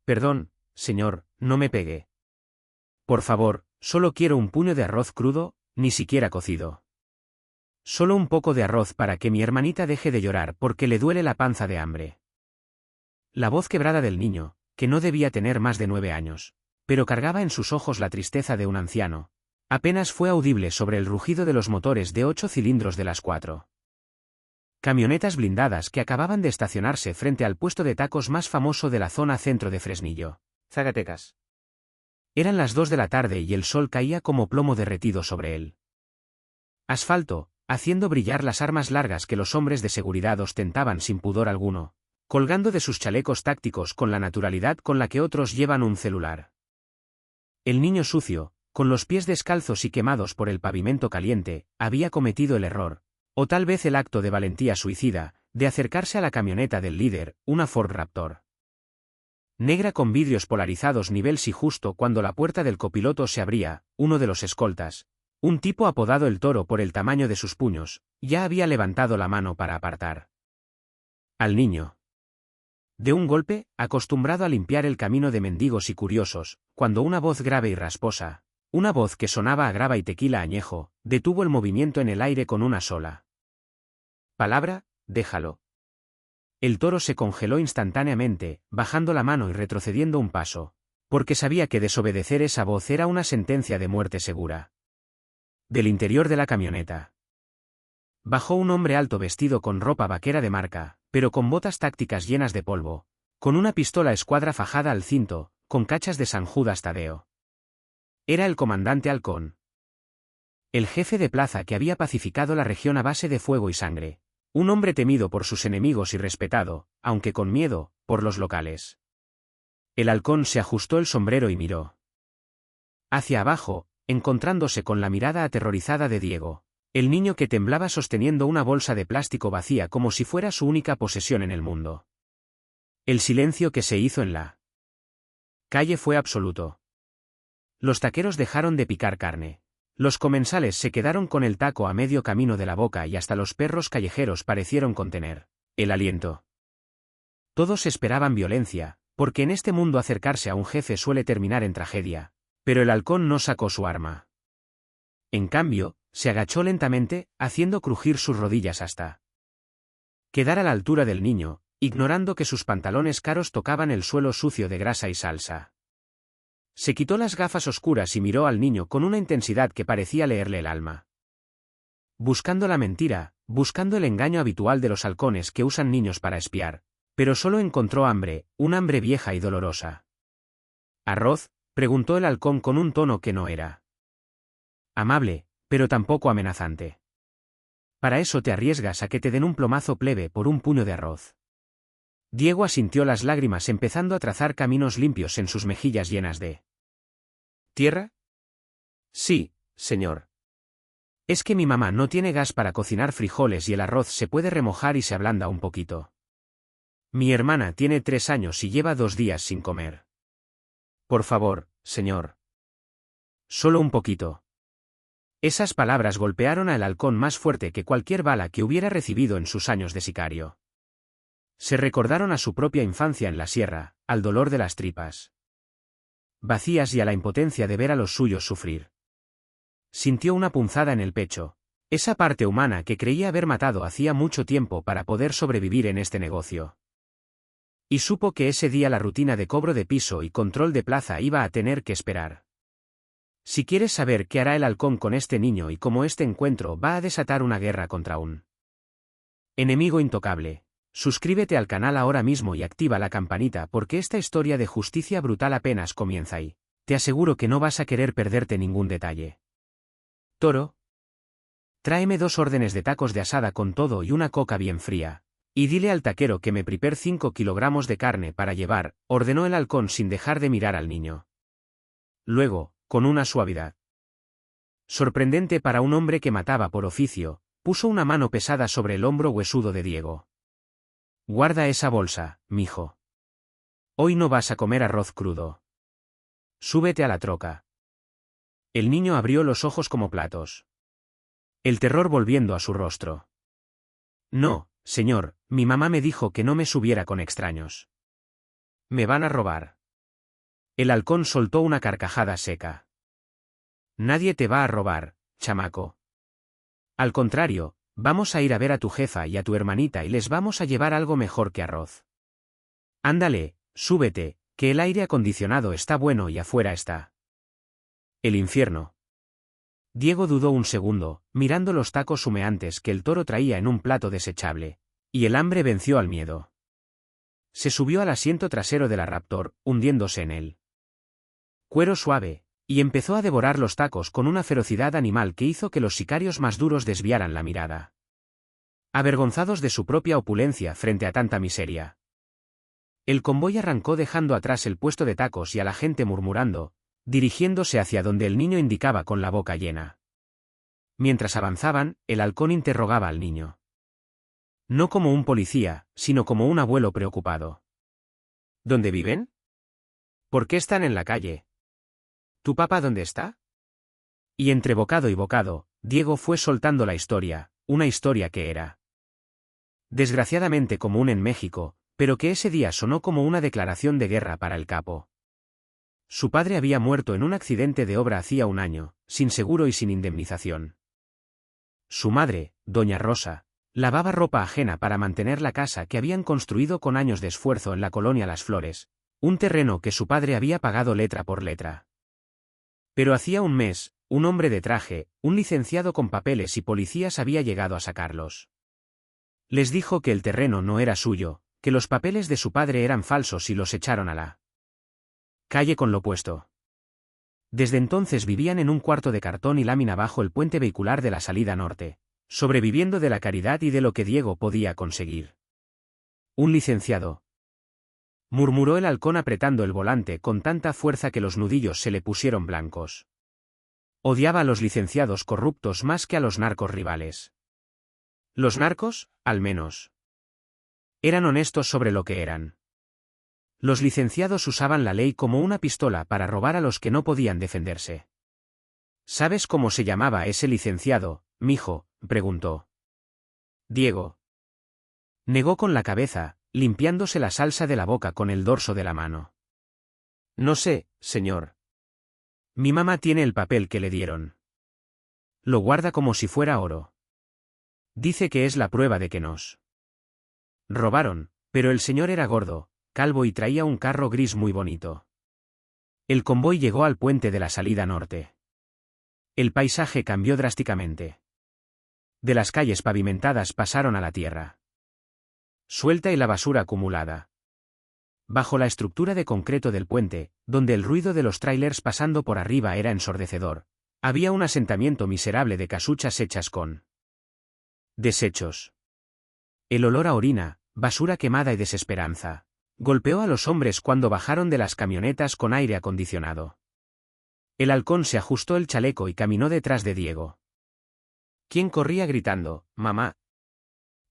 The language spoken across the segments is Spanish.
Perdón, señor, no me pegue. Por favor, solo quiero un puño de arroz crudo, ni siquiera cocido. Solo un poco de arroz para que mi hermanita deje de llorar porque le duele la panza de hambre. La voz quebrada del niño, que no debía tener más de 9 años, pero cargaba en sus ojos la tristeza de un anciano, apenas fue audible sobre el rugido de los motores de 8 cilindros de las 4 camionetas blindadas que acababan de estacionarse frente al puesto de tacos más famoso de la zona centro de Fresnillo, Zacatecas. Eran las 2 de la tarde y el sol caía como plomo derretido sobre él. Asfalto, haciendo brillar las armas largas que los hombres de seguridad ostentaban sin pudor alguno, colgando de sus chalecos tácticos con la naturalidad con la que otros llevan un celular. El niño sucio, con los pies descalzos y quemados por el pavimento caliente, había cometido el error, o tal vez el acto de valentía suicida, de acercarse a la camioneta del líder, una Ford Raptor. Negra con vidrios polarizados niveles y justo cuando la puerta del copiloto se abría, uno de los escoltas, un tipo apodado el Toro por el tamaño de sus puños, ya había levantado la mano para apartar al niño. De un golpe, acostumbrado a limpiar el camino de mendigos y curiosos, cuando una voz grave y rasposa, una voz que sonaba a grava y tequila añejo, detuvo el movimiento en el aire con una sola palabra: déjalo. El Toro se congeló instantáneamente, bajando la mano y retrocediendo un paso, porque sabía que desobedecer esa voz era una sentencia de muerte segura. Del interior de la camioneta bajó un hombre alto vestido con ropa vaquera de marca, pero con botas tácticas llenas de polvo, con una pistola escuadra fajada al cinto, con cachas de San Judas Tadeo. Era el comandante Halcón, el jefe de plaza que había pacificado la región a base de fuego y sangre, un hombre temido por sus enemigos y respetado, aunque con miedo, por los locales. El Halcón se ajustó el sombrero y miró hacia abajo, encontrándose con la mirada aterrorizada de Diego, el niño que temblaba sosteniendo una bolsa de plástico vacía como si fuera su única posesión en el mundo. El silencio que se hizo en la calle fue absoluto. Los taqueros dejaron de picar carne. Los comensales se quedaron con el taco a medio camino de la boca y hasta los perros callejeros parecieron contener el aliento. Todos esperaban violencia, porque en este mundo acercarse a un jefe suele terminar en tragedia, pero el Halcón no sacó su arma. En cambio, se agachó lentamente, haciendo crujir sus rodillas hasta quedar a la altura del niño, ignorando que sus pantalones caros tocaban el suelo sucio de grasa y salsa. Se quitó las gafas oscuras y miró al niño con una intensidad que parecía leerle el alma. Buscando la mentira, buscando el engaño habitual de los halcones que usan niños para espiar, pero solo encontró hambre, un hambre vieja y dolorosa. ¿Arroz?, preguntó el halcón con un tono que no era amable, pero tampoco amenazante. Para eso te arriesgas a que te den un plomazo plebe por un puño de arroz. Diego asintió, las lágrimas empezando a trazar caminos limpios en sus mejillas llenas de tierra. Sí, señor. Es que mi mamá no tiene gas para cocinar frijoles y el arroz se puede remojar y se ablanda un poquito. Mi hermana tiene 3 años y lleva 2 días sin comer. Por favor, señor. Solo un poquito. Esas palabras golpearon al halcón más fuerte que cualquier bala que hubiera recibido en sus años de sicario. Se recordaron a su propia infancia en la sierra, al dolor de las tripas vacías y a la impotencia de ver a los suyos sufrir. Sintió una punzada en el pecho, esa parte humana que creía haber matado hacía mucho tiempo para poder sobrevivir en este negocio. Y supo que ese día la rutina de cobro de piso y control de plaza iba a tener que esperar. Si quieres saber qué hará el halcón con este niño y cómo este encuentro va a desatar una guerra contra un enemigo intocable, suscríbete al canal ahora mismo y activa la campanita porque esta historia de justicia brutal apenas comienza y te aseguro que no vas a querer perderte ningún detalle. Toro, tráeme 2 órdenes de tacos de asada con todo y una coca bien fría, y dile al taquero que me prepare 5 kilogramos de carne para llevar, ordenó el halcón sin dejar de mirar al niño. Luego, con una suavidad sorprendente para un hombre que mataba por oficio, puso una mano pesada sobre el hombro huesudo de Diego. Guarda esa bolsa, mijo. Hoy no vas a comer arroz crudo. Súbete a la troca. El niño abrió los ojos como platos, el terror volviendo a su rostro. No, señor, mi mamá me dijo que no me subiera con extraños. Me van a robar. El halcón soltó una carcajada seca. Nadie te va a robar, chamaco. Al contrario, vamos a ir a ver a tu jefa y a tu hermanita y les vamos a llevar algo mejor que arroz. Ándale, súbete, que el aire acondicionado está bueno y afuera está el infierno. Diego dudó un segundo, mirando los tacos humeantes que el toro traía en un plato desechable, y el hambre venció al miedo. Se subió al asiento trasero de la Raptor, hundiéndose en él. Cuero suave, y empezó a devorar los tacos con una ferocidad animal que hizo que los sicarios más duros desviaran la mirada. Avergonzados de su propia opulencia frente a tanta miseria. El convoy arrancó dejando atrás el puesto de tacos y a la gente murmurando, dirigiéndose hacia donde el niño indicaba con la boca llena. Mientras avanzaban, el halcón interrogaba al niño. No como un policía, sino como un abuelo preocupado. ¿Dónde viven? ¿Por qué están en la calle? ¿Tu papá dónde está? Y entre bocado y bocado, Diego fue soltando la historia, una historia que era desgraciadamente común en México, pero que ese día sonó como una declaración de guerra para el capo. Su padre había muerto en un accidente de obra hacía un año, sin seguro y sin indemnización. Su madre, doña Rosa, lavaba ropa ajena para mantener la casa que habían construido con años de esfuerzo en la colonia Las Flores, un terreno que su padre había pagado letra por letra. Pero hacía un mes, un hombre de traje, un licenciado con papeles y policías había llegado a sacarlos. Les dijo que el terreno no era suyo, que los papeles de su padre eran falsos y los echaron a la calle con lo puesto. Desde entonces vivían en un cuarto de cartón y lámina bajo el puente vehicular de la salida norte, sobreviviendo de la caridad y de lo que Diego podía conseguir. Un licenciado, murmuró el halcón apretando el volante con tanta fuerza que los nudillos se le pusieron blancos. Odiaba a los licenciados corruptos más que a los narcos rivales. Los narcos, al menos, eran honestos sobre lo que eran. Los licenciados usaban la ley como una pistola para robar a los que no podían defenderse. ¿Sabes cómo se llamaba ese licenciado, mijo?, preguntó. Diego negó con la cabeza, limpiándose la salsa de la boca con el dorso de la mano. No sé, señor. Mi mamá tiene el papel que le dieron. Lo guarda como si fuera oro. Dice que es la prueba de que nos robaron, pero el señor era gordo, calvo y traía un carro gris muy bonito. El convoy llegó al puente de la salida norte. El paisaje cambió drásticamente. De las calles pavimentadas pasaron a la tierra suelta y la basura acumulada. Bajo la estructura de concreto del puente, donde el ruido de los tráilers pasando por arriba era ensordecedor, había un asentamiento miserable de casuchas hechas con desechos. El olor a orina, basura quemada y desesperanza golpeó a los hombres cuando bajaron de las camionetas con aire acondicionado. El halcón se ajustó el chaleco y caminó detrás de Diego. ¿Quién corría gritando, mamá?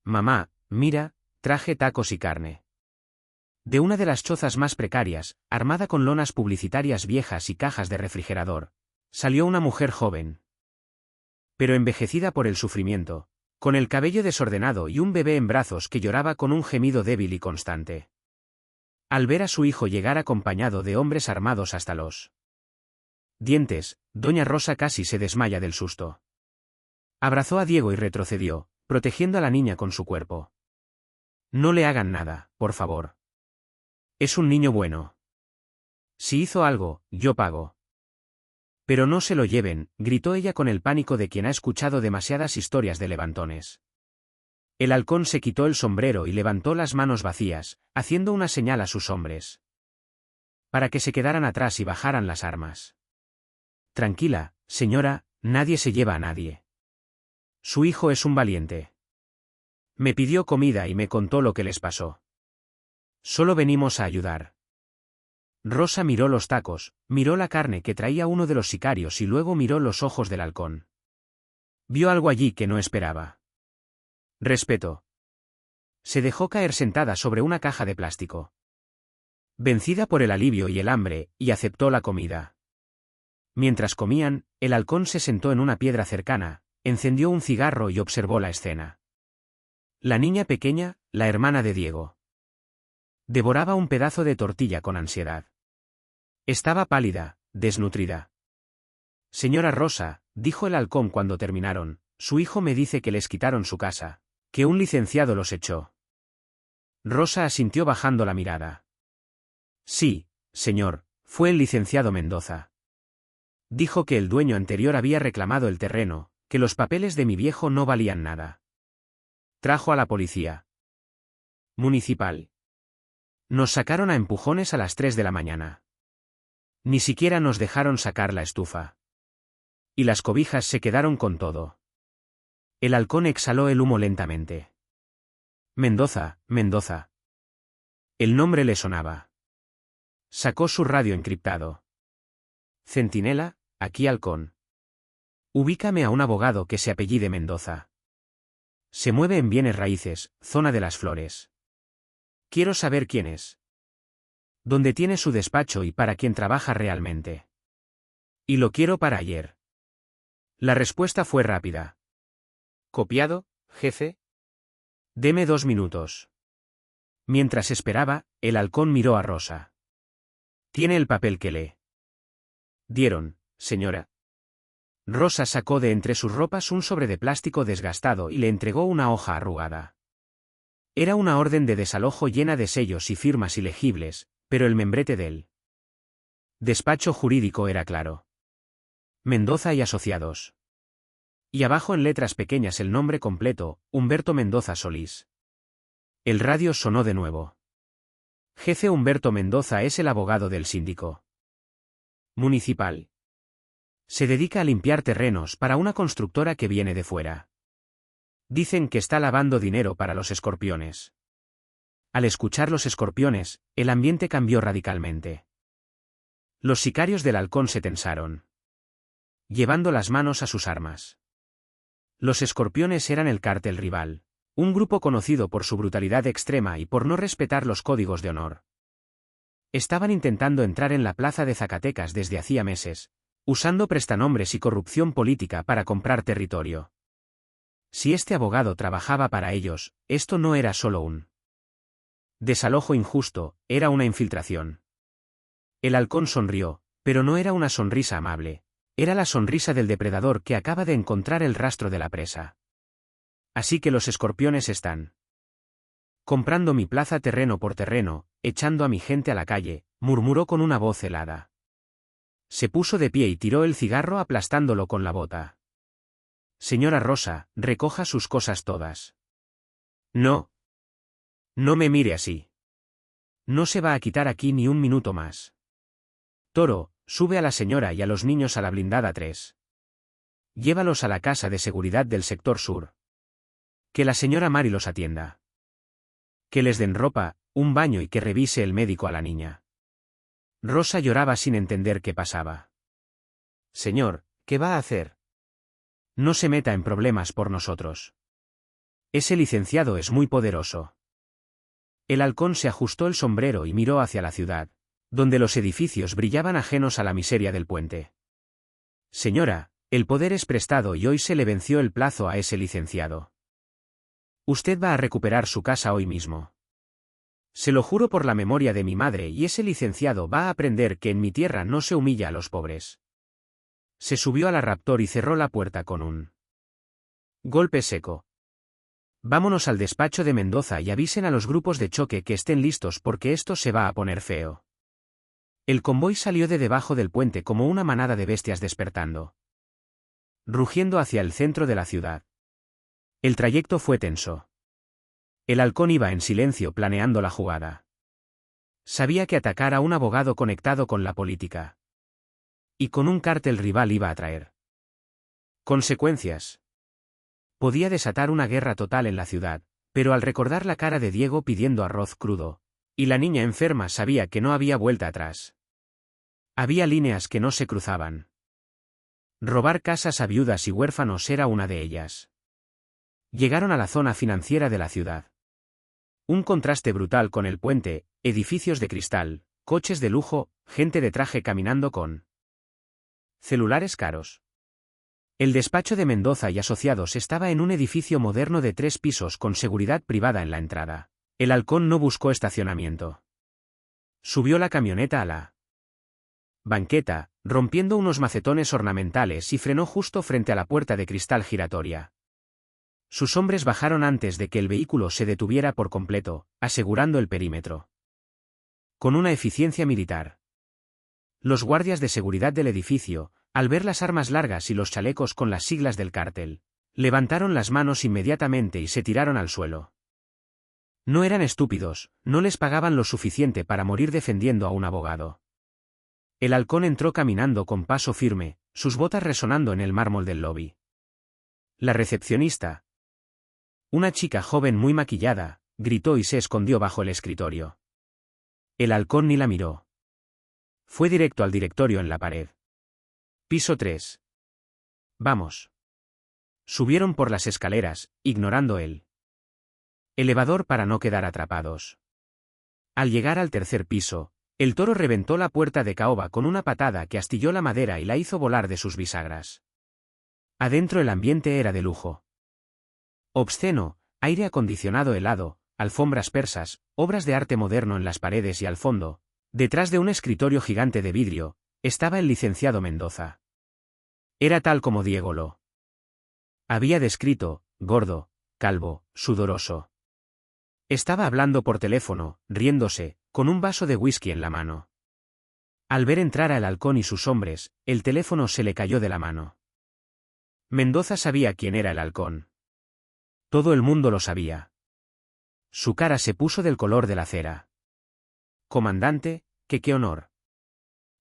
Mamá, mira, traje tacos y carne. De una de las chozas más precarias, armada con lonas publicitarias viejas y cajas de refrigerador, salió una mujer joven, pero envejecida por el sufrimiento, con el cabello desordenado y un bebé en brazos que lloraba con un gemido débil y constante. Al ver a su hijo llegar acompañado de hombres armados hasta los dientes, doña Rosa casi se desmaya del susto. Abrazó a Diego y retrocedió, protegiendo a la niña con su cuerpo. No le hagan nada, por favor. Es un niño bueno. Si hizo algo, yo pago. Pero no se lo lleven, gritó ella con el pánico de quien ha escuchado demasiadas historias de levantones. El halcón se quitó el sombrero y levantó las manos vacías, haciendo una señal a sus hombres para que se quedaran atrás y bajaran las armas. Tranquila, señora, nadie se lleva a nadie. Su hijo es un valiente. Me pidió comida y me contó lo que les pasó. Solo venimos a ayudar. Rosa miró los tacos, miró la carne que traía uno de los sicarios y luego miró los ojos del halcón. Vio algo allí que no esperaba. Respeto. Se dejó caer sentada sobre una caja de plástico. Vencida por el alivio y el hambre, y aceptó la comida. Mientras comían, el halcón se sentó en una piedra cercana, encendió un cigarro y observó la escena. La niña pequeña, la hermana de Diego, devoraba un pedazo de tortilla con ansiedad. Estaba pálida, desnutrida. Señora Rosa, dijo el halcón cuando terminaron, su hijo me dice que les quitaron su casa, que un licenciado los echó. Rosa asintió bajando la mirada. Sí, señor, fue el licenciado Mendoza. Dijo que el dueño anterior había reclamado el terreno, que los papeles de mi viejo no valían nada. Trajo a la policía municipal. Nos sacaron a empujones a las 3 de la mañana. Ni siquiera nos dejaron sacar la estufa. Y las cobijas se quedaron con todo. El halcón exhaló el humo lentamente. Mendoza, Mendoza. El nombre le sonaba. Sacó su radio encriptado. Centinela, aquí halcón. Ubícame a un abogado que se apellide Mendoza. Se mueve en bienes raíces, zona de las Flores. Quiero saber quién es. Dónde tiene su despacho y para quién trabaja realmente. Y lo quiero para ayer. La respuesta fue rápida. ¿Copiado, jefe? Deme 2 minutos. Mientras esperaba, el halcón miró a Rosa. Tiene el papel que lee. Dieron, señora. Rosa sacó de entre sus ropas un sobre de plástico desgastado y le entregó una hoja arrugada. Era una orden de desalojo llena de sellos y firmas ilegibles, pero el membrete del despacho jurídico era claro. Mendoza y Asociados. Y abajo en letras pequeñas el nombre completo, Humberto Mendoza Solís. El radio sonó de nuevo. Jefe Humberto Mendoza es el abogado del síndico municipal. Se dedica a limpiar terrenos para una constructora que viene de fuera. Dicen que está lavando dinero para los escorpiones. Al escuchar los escorpiones, el ambiente cambió radicalmente. Los sicarios del halcón se tensaron, llevando las manos a sus armas. Los escorpiones eran el cártel rival, un grupo conocido por su brutalidad extrema y por no respetar los códigos de honor. Estaban intentando entrar en la plaza de Zacatecas desde hacía meses, usando prestanombres y corrupción política para comprar territorio. Si este abogado trabajaba para ellos, esto no era solo un desalojo injusto, era una infiltración. El halcón sonrió, pero no era una sonrisa amable, era la sonrisa del depredador que acaba de encontrar el rastro de la presa. Así que los escorpiones están comprando mi plaza terreno por terreno, echando a mi gente a la calle, murmuró con una voz helada. Se puso de pie y tiró el cigarro aplastándolo con la bota. Señora Rosa, recoja sus cosas todas. No. No me mire así. No se va a quitar aquí ni un minuto más. Toro, sube a la señora y a los niños a la blindada 3. Llévalos a la casa de seguridad del sector sur. Que la señora Mari los atienda. Que les den ropa, un baño y que revise el médico a la niña. Rosa lloraba sin entender qué pasaba. Señor, ¿qué va a hacer? No se meta en problemas por nosotros. Ese licenciado es muy poderoso. El halcón se ajustó el sombrero y miró hacia la ciudad, donde los edificios brillaban ajenos a la miseria del puente. Señora, el poder es prestado y hoy se le venció el plazo a ese licenciado. Usted va a recuperar su casa hoy mismo. Se lo juro por la memoria de mi madre y ese licenciado va a aprender que en mi tierra no se humilla a los pobres. Se subió a la Raptor y cerró la puerta con un golpe seco. Vámonos al despacho de Mendoza y avisen a los grupos de choque que estén listos porque esto se va a poner feo. El convoy salió de debajo del puente como una manada de bestias despertando, rugiendo hacia el centro de la ciudad. El trayecto fue tenso. El halcón iba en silencio planeando la jugada. Sabía que atacar a un abogado conectado con la política y con un cártel rival iba a traer consecuencias. Podía desatar una guerra total en la ciudad, pero al recordar la cara de Diego pidiendo arroz crudo, y la niña enferma sabía que no había vuelta atrás. Había líneas que no se cruzaban. Robar casas a viudas y huérfanos era una de ellas. Llegaron a la zona financiera de la ciudad. Un contraste brutal con el puente, edificios de cristal, coches de lujo, gente de traje caminando con celulares caros. El despacho de Mendoza y Asociados estaba en un edificio moderno de 3 pisos con seguridad privada en la entrada. El halcón no buscó estacionamiento. Subió la camioneta a la banqueta, rompiendo unos macetones ornamentales y frenó justo frente a la puerta de cristal giratoria. Sus hombres bajaron antes de que el vehículo se detuviera por completo, asegurando el perímetro. Con una eficiencia militar. Los guardias de seguridad del edificio, al ver las armas largas y los chalecos con las siglas del cártel, levantaron las manos inmediatamente y se tiraron al suelo. No eran estúpidos, no les pagaban lo suficiente para morir defendiendo a un abogado. El halcón entró caminando con paso firme, sus botas resonando en el mármol del lobby. La recepcionista, una chica joven muy maquillada, gritó y se escondió bajo el escritorio. El halcón ni la miró. Fue directo al directorio en la pared. Piso 3. Vamos. Subieron por las escaleras, ignorando el elevador para no quedar atrapados. Al llegar al tercer piso, el toro reventó la puerta de caoba con una patada que astilló la madera y la hizo volar de sus bisagras. Adentro el ambiente era de lujo. Obsceno, aire acondicionado helado, alfombras persas, obras de arte moderno en las paredes y al fondo, detrás de un escritorio gigante de vidrio, estaba el licenciado Mendoza. Era tal como Diego lo había descrito, gordo, calvo, sudoroso. Estaba hablando por teléfono, riéndose, con un vaso de whisky en la mano. Al ver entrar al halcón y sus hombres, el teléfono se le cayó de la mano. Mendoza sabía quién era el halcón. Todo el mundo lo sabía. Su cara se puso del color de la cera. Comandante, qué honor.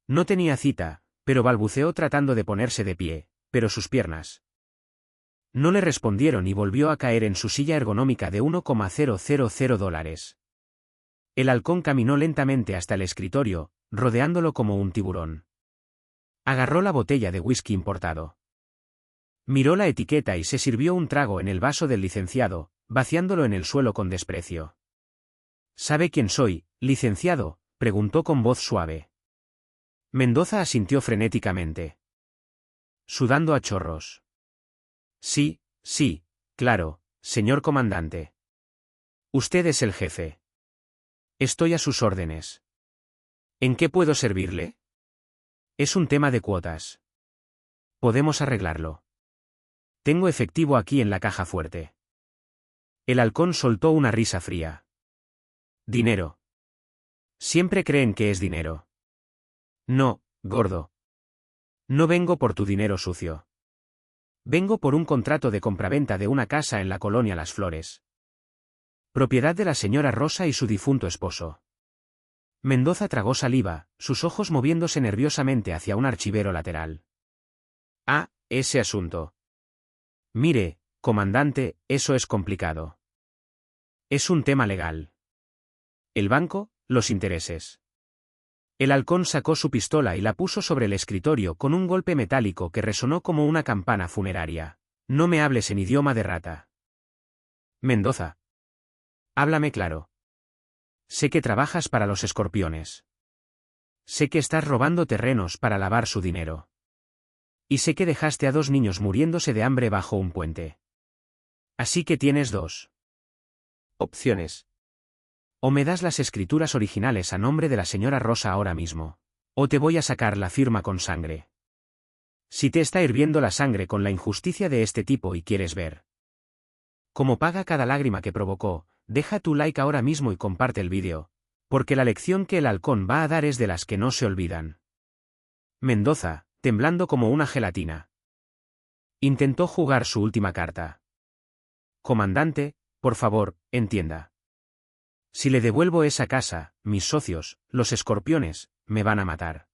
No tenía cita, pero balbuceó tratando de ponerse de pie, pero sus piernas no le respondieron y volvió a caer en su silla ergonómica de $1,000. El halcón caminó lentamente hasta el escritorio, rodeándolo como un tiburón. Agarró la botella de whisky importado. Miró la etiqueta y se sirvió un trago en el vaso del licenciado, vaciándolo en el suelo con desprecio. ¿Sabe quién soy, licenciado?, preguntó con voz suave. Mendoza asintió frenéticamente. Sudando a chorros. Sí, claro, señor comandante. Usted es el jefe. Estoy a sus órdenes. ¿En qué puedo servirle? Es un tema de cuotas. Podemos arreglarlo. Tengo efectivo aquí en la caja fuerte. El halcón soltó una risa fría. Dinero. Siempre creen que es dinero. No, gordo. No vengo por tu dinero sucio. Vengo por un contrato de compraventa de una casa en la colonia Las Flores. Propiedad de la señora Rosa y su difunto esposo. Mendoza tragó saliva, sus ojos moviéndose nerviosamente hacia un archivero lateral. Ah, ese asunto. Mire, comandante, eso es complicado. Es un tema legal. El banco, los intereses. El halcón sacó su pistola y la puso sobre el escritorio con un golpe metálico que resonó como una campana funeraria. No me hables en idioma de rata. Mendoza. Háblame claro. Sé que trabajas para los escorpiones. Sé que estás robando terrenos para lavar su dinero. Y sé que dejaste a 2 niños muriéndose de hambre bajo un puente. Así que tienes 2 opciones. O me das las escrituras originales a nombre de la señora Rosa ahora mismo. O te voy a sacar la firma con sangre. Si te está hirviendo la sangre con la injusticia de este tipo y quieres ver cómo paga cada lágrima que provocó, deja tu like ahora mismo y comparte el vídeo, porque la lección que el halcón va a dar es de las que no se olvidan. Mendoza, temblando como una gelatina, intentó jugar su última carta. Comandante, por favor, entienda. Si le devuelvo esa casa, mis socios, los escorpiones, me van a matar.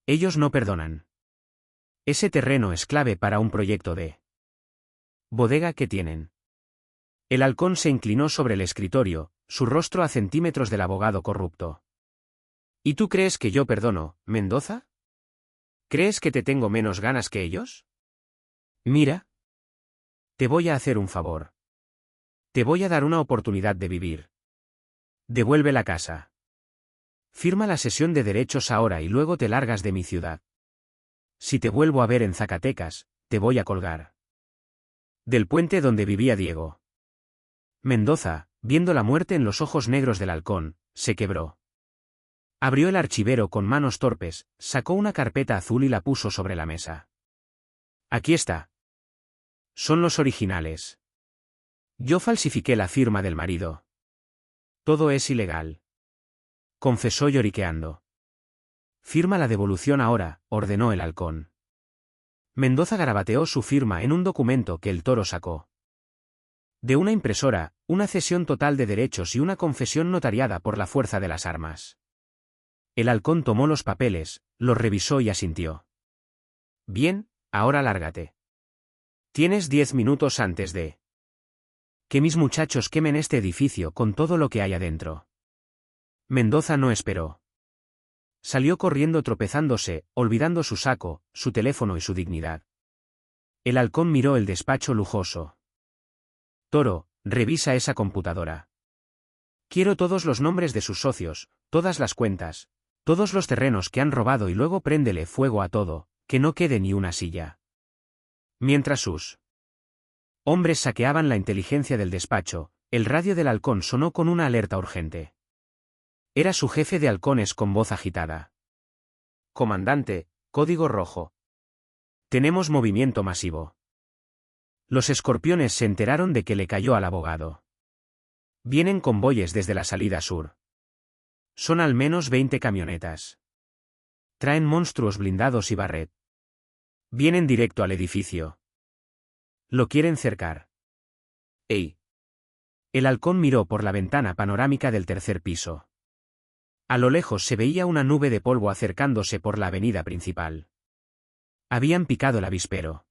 Ellos no perdonan. Ese terreno es clave para un proyecto de bodega que tienen. El halcón se inclinó sobre el escritorio, su rostro a centímetros del abogado corrupto. ¿Y tú crees que yo perdono, Mendoza? ¿Crees que te tengo menos ganas que ellos? Mira. Te voy a hacer un favor. Te voy a dar una oportunidad de vivir. Devuelve la casa. Firma la sesión de derechos ahora y luego te largas de mi ciudad. Si te vuelvo a ver en Zacatecas, te voy a colgar. Del puente donde vivía Diego. Mendoza, viendo la muerte en los ojos negros del halcón, se quebró. Abrió el archivero con manos torpes, sacó una carpeta azul y la puso sobre la mesa. Aquí está. Son los originales. Yo falsifiqué la firma del marido. Todo es ilegal. Confesó lloriqueando. Firma la devolución ahora, ordenó el halcón. Mendoza garabateó su firma en un documento que el Toro sacó. De una impresora, una cesión total de derechos y una confesión notariada por la fuerza de las armas. El halcón tomó los papeles, los revisó y asintió. Bien, ahora lárgate. Tienes 10 minutos antes de que mis muchachos quemen este edificio con todo lo que hay adentro. Mendoza no esperó. Salió corriendo tropezándose, olvidando su saco, su teléfono y su dignidad. El halcón miró el despacho lujoso. Toro, revisa esa computadora. Quiero todos los nombres de sus socios, todas las cuentas, todos los terrenos que han robado y luego préndele fuego a todo, que no quede ni una silla. Mientras sus hombres saqueaban la inteligencia del despacho, el radio del halcón sonó con una alerta urgente. Era su jefe de halcones con voz agitada. Comandante, código rojo. Tenemos movimiento masivo. Los escorpiones se enteraron de que le cayó al abogado. Vienen convoyes desde la salida sur. Son al menos 20 camionetas. Traen monstruos blindados y barret. Vienen directo al edificio. Lo quieren cercar. ¡Ey! El halcón miró por la ventana panorámica del tercer piso. A lo lejos se veía una nube de polvo acercándose por la avenida principal. Habían picado el avispero.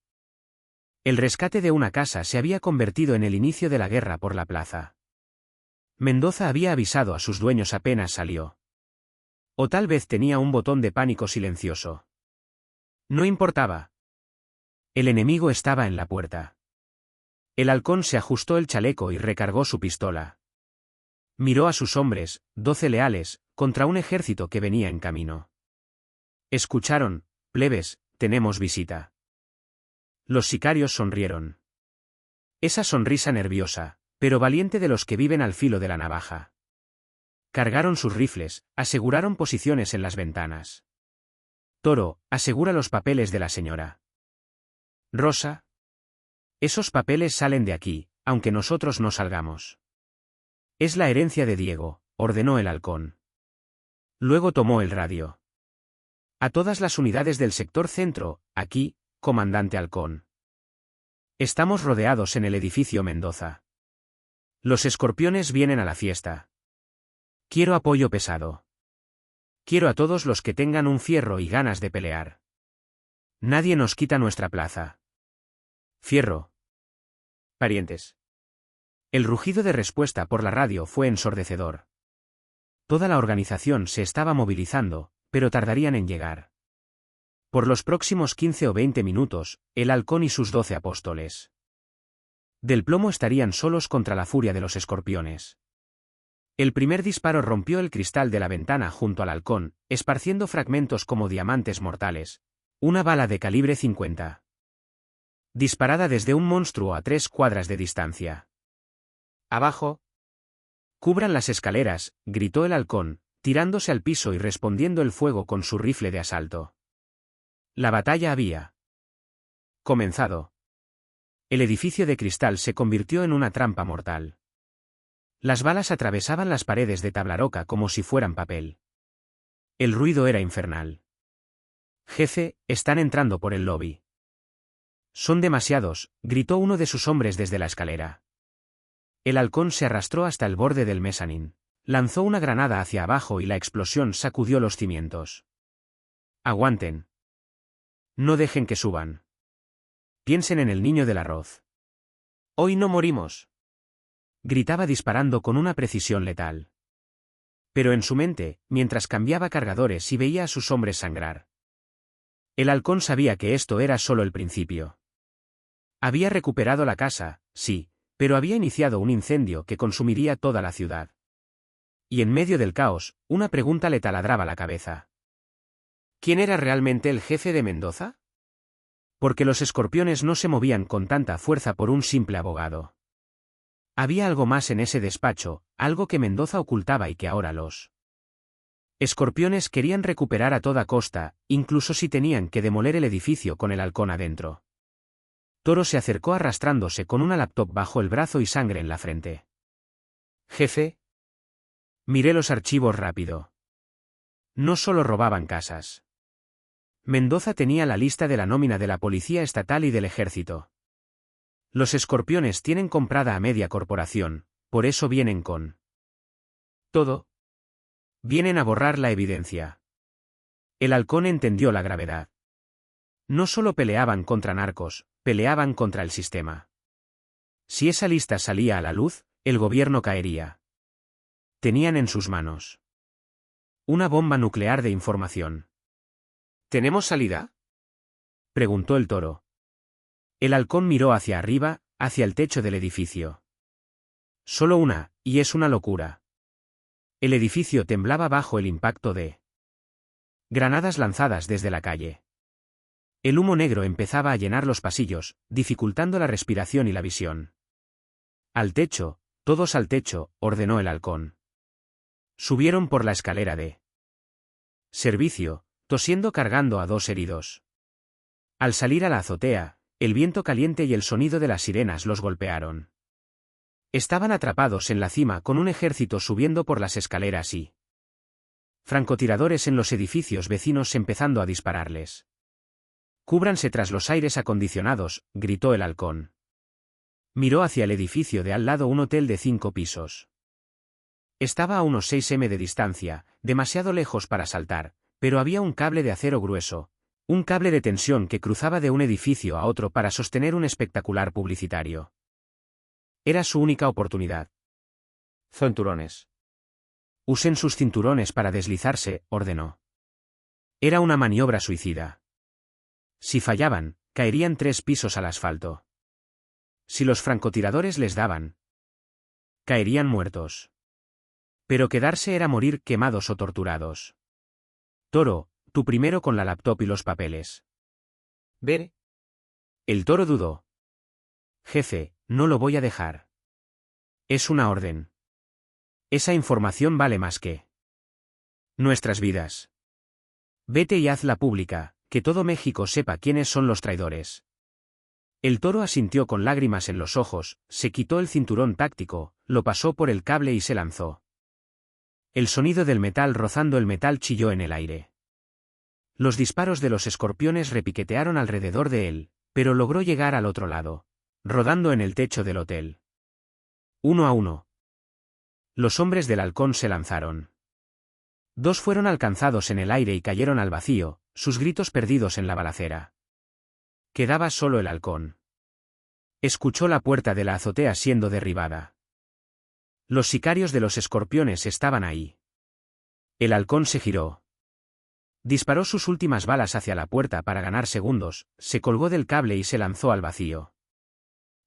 El rescate de una casa se había convertido en el inicio de la guerra por la plaza. Mendoza había avisado a sus dueños apenas salió. O tal vez tenía un botón de pánico silencioso. No importaba. El enemigo estaba en la puerta. El halcón se ajustó el chaleco y recargó su pistola. Miró a sus hombres, 12 leales, contra un ejército que venía en camino. Escucharon, plebes, tenemos visita. Los sicarios sonrieron. Esa sonrisa nerviosa, pero valiente de los que viven al filo de la navaja. Cargaron sus rifles, aseguraron posiciones en las ventanas. Toro, asegura los papeles de la señora Rosa. Esos papeles salen de aquí, aunque nosotros no salgamos. Es la herencia de Diego, ordenó el halcón. Luego tomó el radio. A todas las unidades del sector centro, aquí, comandante halcón. Estamos rodeados en el edificio Mendoza. Los escorpiones vienen a la fiesta. Quiero apoyo pesado. Quiero a todos los que tengan un fierro y ganas de pelear. Nadie nos quita nuestra plaza. Fierro. Parientes. El rugido de respuesta por la radio fue ensordecedor. Toda la organización se estaba movilizando, pero tardarían en llegar. Por los próximos 15 o 20 minutos, el halcón y sus 12 apóstoles del plomo estarían solos contra la furia de los escorpiones. El primer disparo rompió el cristal de la ventana junto al halcón, esparciendo fragmentos como diamantes mortales. Una bala de calibre 50. Disparada desde un monstruo a 3 cuadras de distancia. Abajo. Cubran las escaleras, gritó el halcón, tirándose al piso y respondiendo el fuego con su rifle de asalto. La batalla había comenzado. El edificio de cristal se convirtió en una trampa mortal. Las balas atravesaban las paredes de tablaroca como si fueran papel. El ruido era infernal. Jefe, están entrando por el lobby. Son demasiados, gritó uno de sus hombres desde la escalera. El halcón se arrastró hasta el borde del mezanín. Lanzó una granada hacia abajo y la explosión sacudió los cimientos. Aguanten. No dejen que suban. Piensen en el niño del arroz. Hoy no morimos. Gritaba disparando con una precisión letal. Pero en su mente, mientras cambiaba cargadores y veía a sus hombres sangrar. El halcón sabía que esto era solo el principio. Había recuperado la casa, sí, pero había iniciado un incendio que consumiría toda la ciudad. Y en medio del caos, una pregunta le taladraba la cabeza. ¿Quién era realmente el jefe de Mendoza? Porque los escorpiones no se movían con tanta fuerza por un simple abogado. Había algo más en ese despacho, algo que Mendoza ocultaba y que ahora los Escorpiones querían recuperar a toda costa, incluso si tenían que demoler el edificio con el halcón adentro. Toro se acercó arrastrándose con una laptop bajo el brazo y sangre en la frente. Jefe. Miré los archivos rápido. No solo robaban casas. Mendoza tenía la lista de la nómina de la Policía Estatal y del Ejército. Los escorpiones tienen comprada a media corporación, por eso vienen con todo. Vienen a borrar la evidencia. El halcón entendió la gravedad. No solo peleaban contra narcos, peleaban contra el sistema. Si esa lista salía a la luz, el gobierno caería. Tenían en sus manos una bomba nuclear de información. ¿Tenemos salida?, preguntó el Toro. El halcón miró hacia arriba, hacia el techo del edificio. Solo una, y es una locura. El edificio temblaba bajo el impacto de granadas lanzadas desde la calle. El humo negro empezaba a llenar los pasillos, dificultando la respiración y la visión. Al techo, todos al techo, ordenó el halcón. Subieron por la escalera de servicio, tosiendo cargando a 2 heridos. Al salir a la azotea, el viento caliente y el sonido de las sirenas los golpearon. Estaban atrapados en la cima con un ejército subiendo por las escaleras y francotiradores en los edificios vecinos empezando a dispararles. «Cúbranse tras los aires acondicionados», gritó el halcón. Miró hacia el edificio de al lado, un hotel de 5 pisos. Estaba a unos 6 m de distancia, demasiado lejos para saltar, pero había un cable de acero grueso, un cable de tensión que cruzaba de un edificio a otro para sostener un espectacular publicitario. Era su única oportunidad. «Cinturones. Usen sus cinturones para deslizarse», ordenó. Era una maniobra suicida. Si fallaban, caerían 3 pisos al asfalto. Si los francotiradores les daban, caerían muertos. Pero quedarse era morir quemados o torturados. «Toro, tú primero con la laptop y los papeles». «Ver». El Toro dudó. «Jefe, no lo voy a dejar. Es una orden. Esa información vale más que nuestras vidas. Vete y hazla pública, que todo México sepa quiénes son los traidores». El Toro asintió con lágrimas en los ojos, se quitó el cinturón táctico, lo pasó por el cable y se lanzó. El sonido del metal rozando el metal chilló en el aire. Los disparos de los escorpiones repiquetearon alrededor de él, pero logró llegar al otro lado, rodando en el techo del hotel. 1 a 1. Los hombres del halcón se lanzaron. 2 fueron alcanzados en el aire y cayeron al vacío, sus gritos perdidos en la balacera. Quedaba solo el halcón. Escuchó la puerta de la azotea siendo derribada. Los sicarios de los escorpiones estaban ahí. El halcón se giró. Disparó sus últimas balas hacia la puerta para ganar segundos, se colgó del cable y se lanzó al vacío.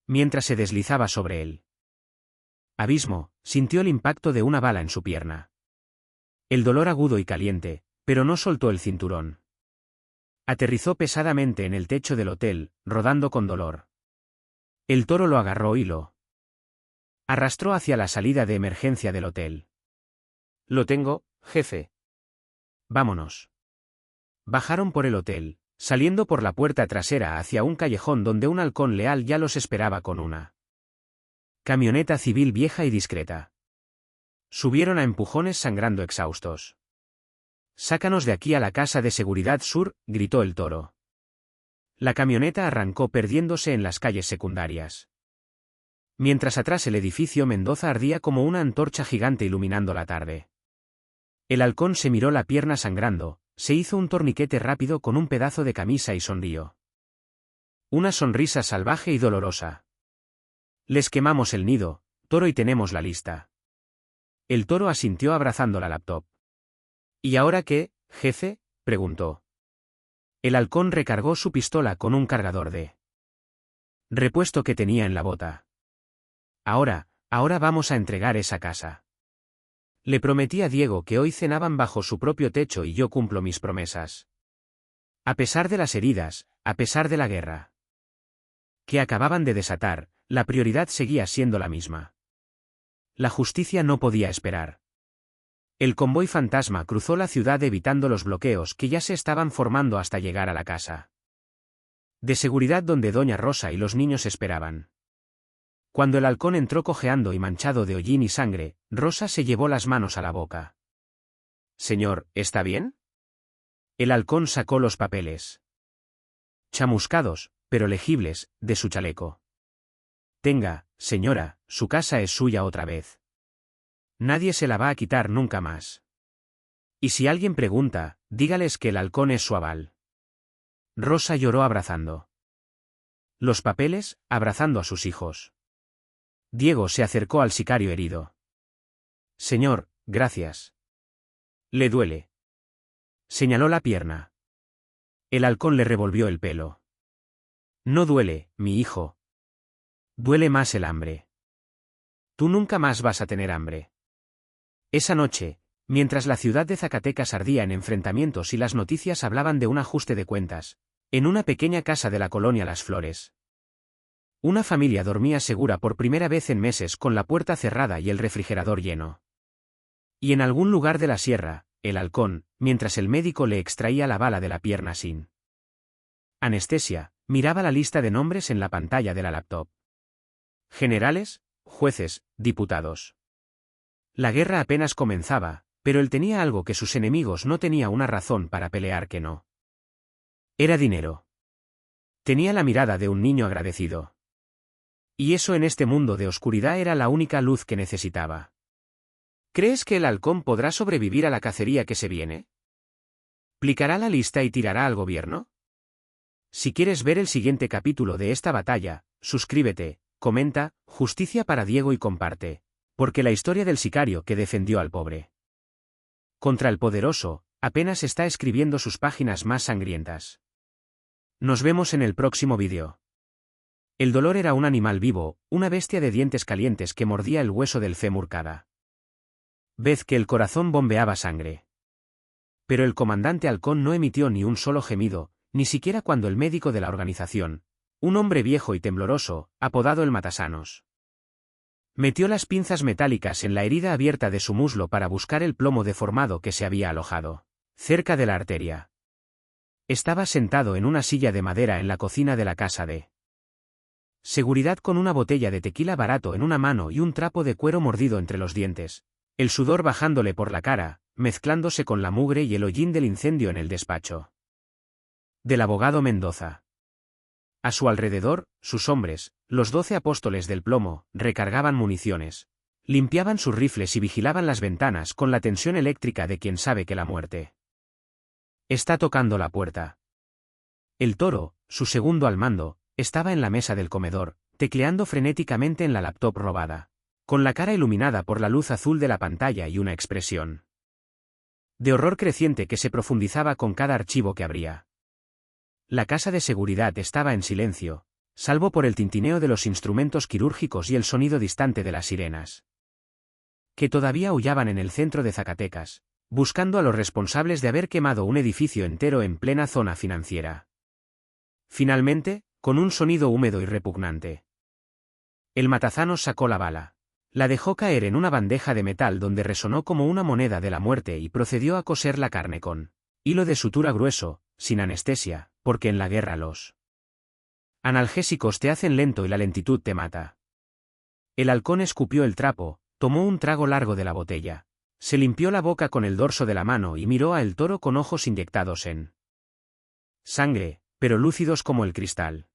Mientras se deslizaba sobre él abismo, sintió el impacto de una bala en su pierna. El dolor agudo y caliente, pero no soltó el cinturón. Aterrizó pesadamente en el techo del hotel, rodando con dolor. El Toro lo agarró y lo arrastró hacia la salida de emergencia del hotel. «Lo tengo, jefe». «Vámonos». Bajaron por el hotel, saliendo por la puerta trasera hacia un callejón donde un halcón leal ya los esperaba con una camioneta civil vieja y discreta. Subieron a empujones sangrando exhaustos. «Sácanos de aquí a la casa de seguridad sur», gritó el Toro. La camioneta arrancó perdiéndose en las calles secundarias. Mientras atrás el edificio Mendoza ardía como una antorcha gigante iluminando la tarde. El halcón se miró la pierna sangrando, se hizo un torniquete rápido con un pedazo de camisa y sonrió. Una sonrisa salvaje y dolorosa. «Les quemamos el nido, Toro, y tenemos la lista». El Toro asintió abrazando la laptop. «¿Y ahora qué, jefe?», preguntó. El halcón recargó su pistola con un cargador de repuesto que tenía en la bota. Ahora vamos a entregar esa casa. Le prometí a Diego que hoy cenaban bajo su propio techo y yo cumplo mis promesas. A pesar de las heridas, a pesar de la guerra que acababan de desatar, la prioridad seguía siendo la misma. La justicia no podía esperar. El convoy fantasma cruzó la ciudad evitando los bloqueos que ya se estaban formando hasta llegar a la casa de seguridad donde Doña Rosa y los niños esperaban. Cuando el halcón entró cojeando y manchado de hollín y sangre, Rosa se llevó las manos a la boca. «Señor, ¿está bien?» El halcón sacó los papeles, chamuscados, pero legibles, de su chaleco. «Tenga, señora, su casa es suya otra vez. Nadie se la va a quitar nunca más. Y si alguien pregunta, dígales que el halcón es su aval». Rosa lloró abrazando los papeles, abrazando a sus hijos. Diego se acercó al sicario herido. «Señor, gracias». «¿Le duele?» Señaló la pierna. El halcón le revolvió el pelo. «No duele, mi hijo. Duele más el hambre. Tú nunca más vas a tener hambre». Esa noche, mientras la ciudad de Zacatecas ardía en enfrentamientos y las noticias hablaban de un ajuste de cuentas, en una pequeña casa de la colonia Las Flores, una familia dormía segura por primera vez en meses con la puerta cerrada y el refrigerador lleno. Y en algún lugar de la sierra, el halcón, mientras el médico le extraía la bala de la pierna sin anestesia, miraba la lista de nombres en la pantalla de la laptop. Generales, jueces, diputados. La guerra apenas comenzaba, pero él tenía algo que sus enemigos no tenían una razón para pelear que no. Era dinero. Tenía la mirada de un niño agradecido. Y eso en este mundo de oscuridad era la única luz que necesitaba. ¿Crees que el halcón podrá sobrevivir a la cacería que se viene? ¿Plicará la lista y tirará al gobierno? Si quieres ver el siguiente capítulo de esta batalla, suscríbete, comenta, justicia para Diego y comparte, porque la historia del sicario que defendió al pobre contra el poderoso, apenas está escribiendo sus páginas más sangrientas. Nos vemos en el próximo vídeo. El dolor era un animal vivo, una bestia de dientes calientes que mordía el hueso del fémur cada vez que el corazón bombeaba sangre. Pero el comandante halcón no emitió ni un solo gemido, ni siquiera cuando el médico de la organización, un hombre viejo y tembloroso, apodado el Matasanos, metió las pinzas metálicas en la herida abierta de su muslo para buscar el plomo deformado que se había alojado cerca de la arteria. Estaba sentado en una silla de madera en la cocina de la casa de seguridad con una botella de tequila barato en una mano y un trapo de cuero mordido entre los dientes, el sudor bajándole por la cara, mezclándose con la mugre y el hollín del incendio en el despacho del abogado Mendoza. A su alrededor, sus hombres, los 12 apóstoles del plomo, recargaban municiones, limpiaban sus rifles y vigilaban las ventanas con la tensión eléctrica de quien sabe que la muerte está tocando la puerta. El Toro, su segundo al mando, estaba en la mesa del comedor, tecleando frenéticamente en la laptop robada, con la cara iluminada por la luz azul de la pantalla y una expresión de horror creciente que se profundizaba con cada archivo que abría. La casa de seguridad estaba en silencio, salvo por el tintineo de los instrumentos quirúrgicos y el sonido distante de las sirenas, que todavía aullaban en el centro de Zacatecas, buscando a los responsables de haber quemado un edificio entero en plena zona financiera. Finalmente, con un sonido húmedo y repugnante, el Matasanos sacó la bala. La dejó caer en una bandeja de metal donde resonó como una moneda de la muerte y procedió a coser la carne con hilo de sutura grueso, sin anestesia, porque en la guerra los analgésicos te hacen lento y la lentitud te mata. El halcón escupió el trapo, tomó un trago largo de la botella, se limpió la boca con el dorso de la mano y miró a el Toro con ojos inyectados en sangre, pero lúcidos como el cristal.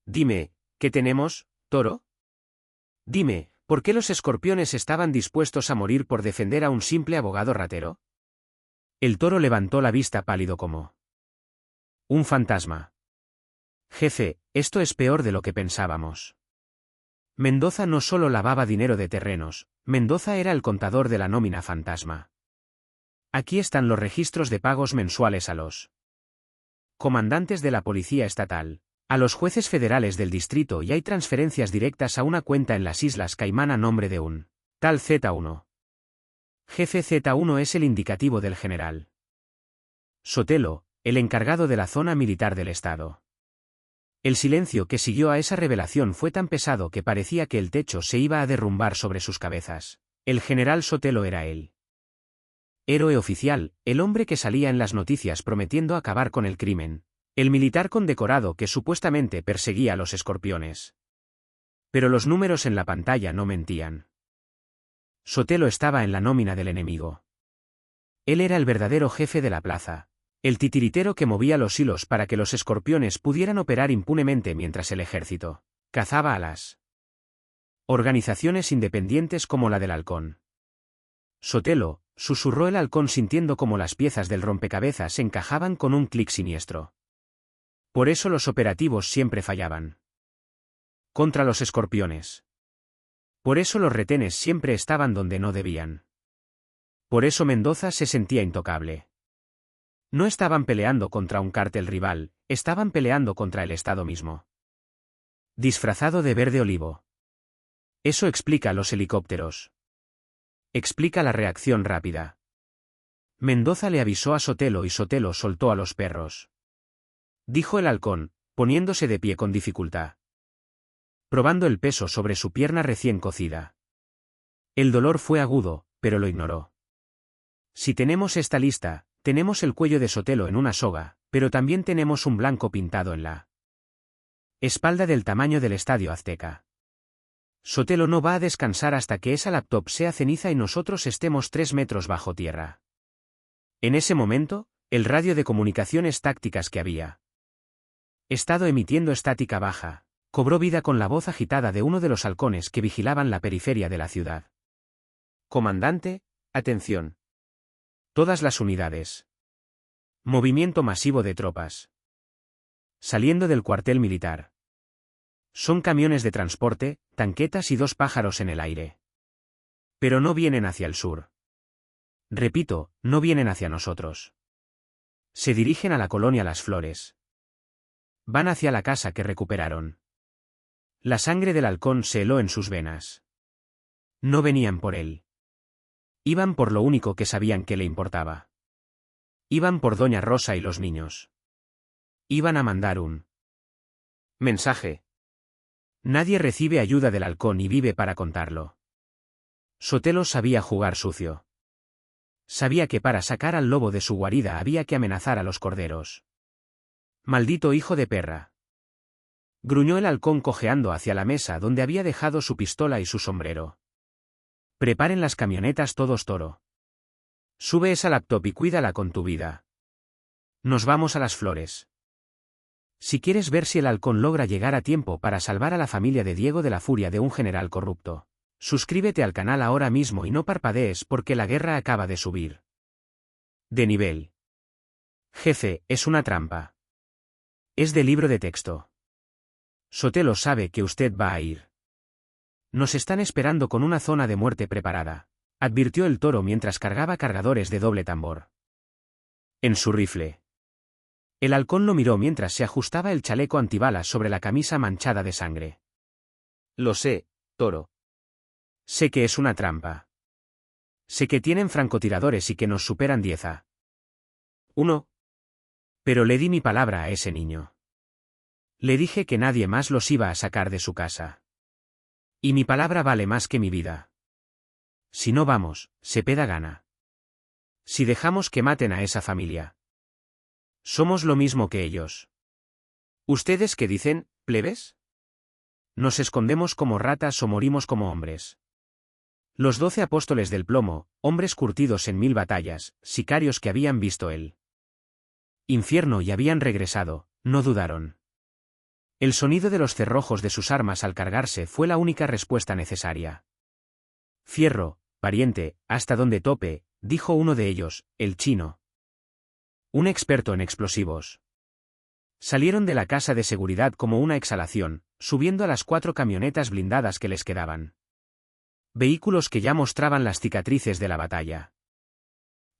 «Dime, ¿qué tenemos, Toro? Dime, ¿por qué los escorpiones estaban dispuestos a morir por defender a un simple abogado ratero?» El Toro levantó la vista pálido como un fantasma. «Jefe, esto es peor de lo que pensábamos. Mendoza no solo lavaba dinero de terrenos, Mendoza era el contador de la nómina fantasma. Aquí están los registros de pagos mensuales a los comandantes de la policía estatal, a los jueces federales del distrito y hay transferencias directas a una cuenta en las Islas Caimán a nombre de un tal Z1. Jefe Z1 es el indicativo del general Sotelo, el encargado de la zona militar del estado». El silencio que siguió a esa revelación fue tan pesado que parecía que el techo se iba a derrumbar sobre sus cabezas. El general Sotelo era él. Héroe oficial, el hombre que salía en las noticias prometiendo acabar con el crimen. El militar condecorado que supuestamente perseguía a los escorpiones. Pero los números en la pantalla no mentían. Sotelo estaba en la nómina del enemigo. Él era el verdadero jefe de la plaza. El titiritero que movía los hilos para que los escorpiones pudieran operar impunemente mientras el ejército cazaba a las organizaciones independientes como la del Halcón. Sotelo, susurró el Halcón sintiendo como las piezas del rompecabezas encajaban con un clic siniestro. Por eso los operativos siempre fallaban. Contra los escorpiones. Por eso los retenes siempre estaban donde no debían. Por eso Mendoza se sentía intocable. No estaban peleando contra un cártel rival, estaban peleando contra el Estado mismo. Disfrazado de verde olivo. Eso explica los helicópteros. Explica la reacción rápida. Mendoza le avisó a Sotelo y Sotelo soltó a los perros. Dijo el Halcón, poniéndose de pie con dificultad. Probando el peso sobre su pierna recién cocida. El dolor fue agudo, pero lo ignoró. Si tenemos esta lista, tenemos el cuello de Sotelo en una soga, pero también tenemos un blanco pintado en la espalda del tamaño del Estadio Azteca. Sotelo no va a descansar hasta que esa laptop sea ceniza y nosotros estemos 3 metros bajo tierra. En ese momento, el radio de comunicaciones tácticas que había estado emitiendo estática baja, cobró vida con la voz agitada de uno de los halcones que vigilaban la periferia de la ciudad. Comandante, atención. Todas las unidades. Movimiento masivo de tropas. Saliendo del cuartel militar. Son camiones de transporte, tanquetas y 2 pájaros en el aire. Pero no vienen hacia el sur. Repito, no vienen hacia nosotros. Se dirigen a la colonia Las Flores. Van hacia la casa que recuperaron. La sangre del Halcón se heló en sus venas. No venían por él. Iban por lo único que sabían que le importaba. Iban por Doña Rosa y los niños. Iban a mandar un mensaje. Nadie recibe ayuda del Halcón y vive para contarlo. Sotelo sabía jugar sucio. Sabía que para sacar al lobo de su guarida había que amenazar a los corderos. Maldito hijo de perra. Gruñó el Halcón cojeando hacia la mesa donde había dejado su pistola y su sombrero. Preparen las camionetas todos, Toro. Sube esa laptop y cuídala con tu vida. Nos vamos a Las Flores. Si quieres ver si el Halcón logra llegar a tiempo para salvar a la familia de Diego de la furia de un general corrupto, suscríbete al canal ahora mismo y no parpadees porque la guerra acaba de subir de nivel. Jefe, es una trampa. Es de libro de texto. Sotelo sabe que usted va a ir. Nos están esperando con una zona de muerte preparada, advirtió el Toro mientras cargaba cargadores de doble tambor en su rifle. El Halcón lo miró mientras se ajustaba el chaleco antibalas sobre la camisa manchada de sangre. Lo sé, Toro. Sé que es una trampa. Sé que tienen francotiradores y que nos superan 10-1. Pero le di mi palabra a ese niño. Le dije que nadie más los iba a sacar de su casa. Y mi palabra vale más que mi vida. Si no vamos, Cepeda gana. Si dejamos que maten a esa familia. Somos lo mismo que ellos. ¿Ustedes qué dicen, plebes? Nos escondemos como ratas o morimos como hombres. Los 12 apóstoles del plomo, hombres curtidos en 1000 batallas, sicarios que habían visto el infierno y habían regresado, no dudaron. El sonido de los cerrojos de sus armas al cargarse fue la única respuesta necesaria. Fierro, pariente, hasta donde tope, dijo uno de ellos, el chino. Un experto en explosivos. Salieron de la casa de seguridad como una exhalación, subiendo a las 4 camionetas blindadas que les quedaban. Vehículos que ya mostraban las cicatrices de la batalla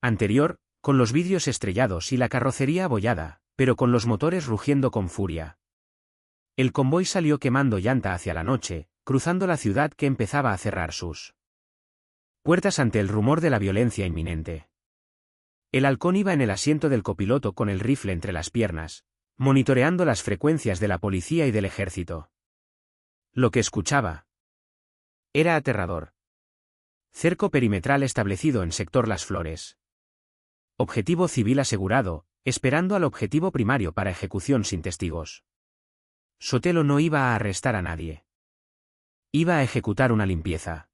anterior, con los vidrios estrellados y la carrocería abollada, pero con los motores rugiendo con furia. El convoy salió quemando llanta hacia la noche, cruzando la ciudad que empezaba a cerrar sus puertas ante el rumor de la violencia inminente. El Halcón iba en el asiento del copiloto con el rifle entre las piernas, monitoreando las frecuencias de la policía y del ejército. Lo que escuchaba era aterrador. Cerco perimetral establecido en sector Las Flores. Objetivo civil asegurado, esperando al objetivo primario para ejecución sin testigos. Sotelo no iba a arrestar a nadie. Iba a ejecutar una limpieza.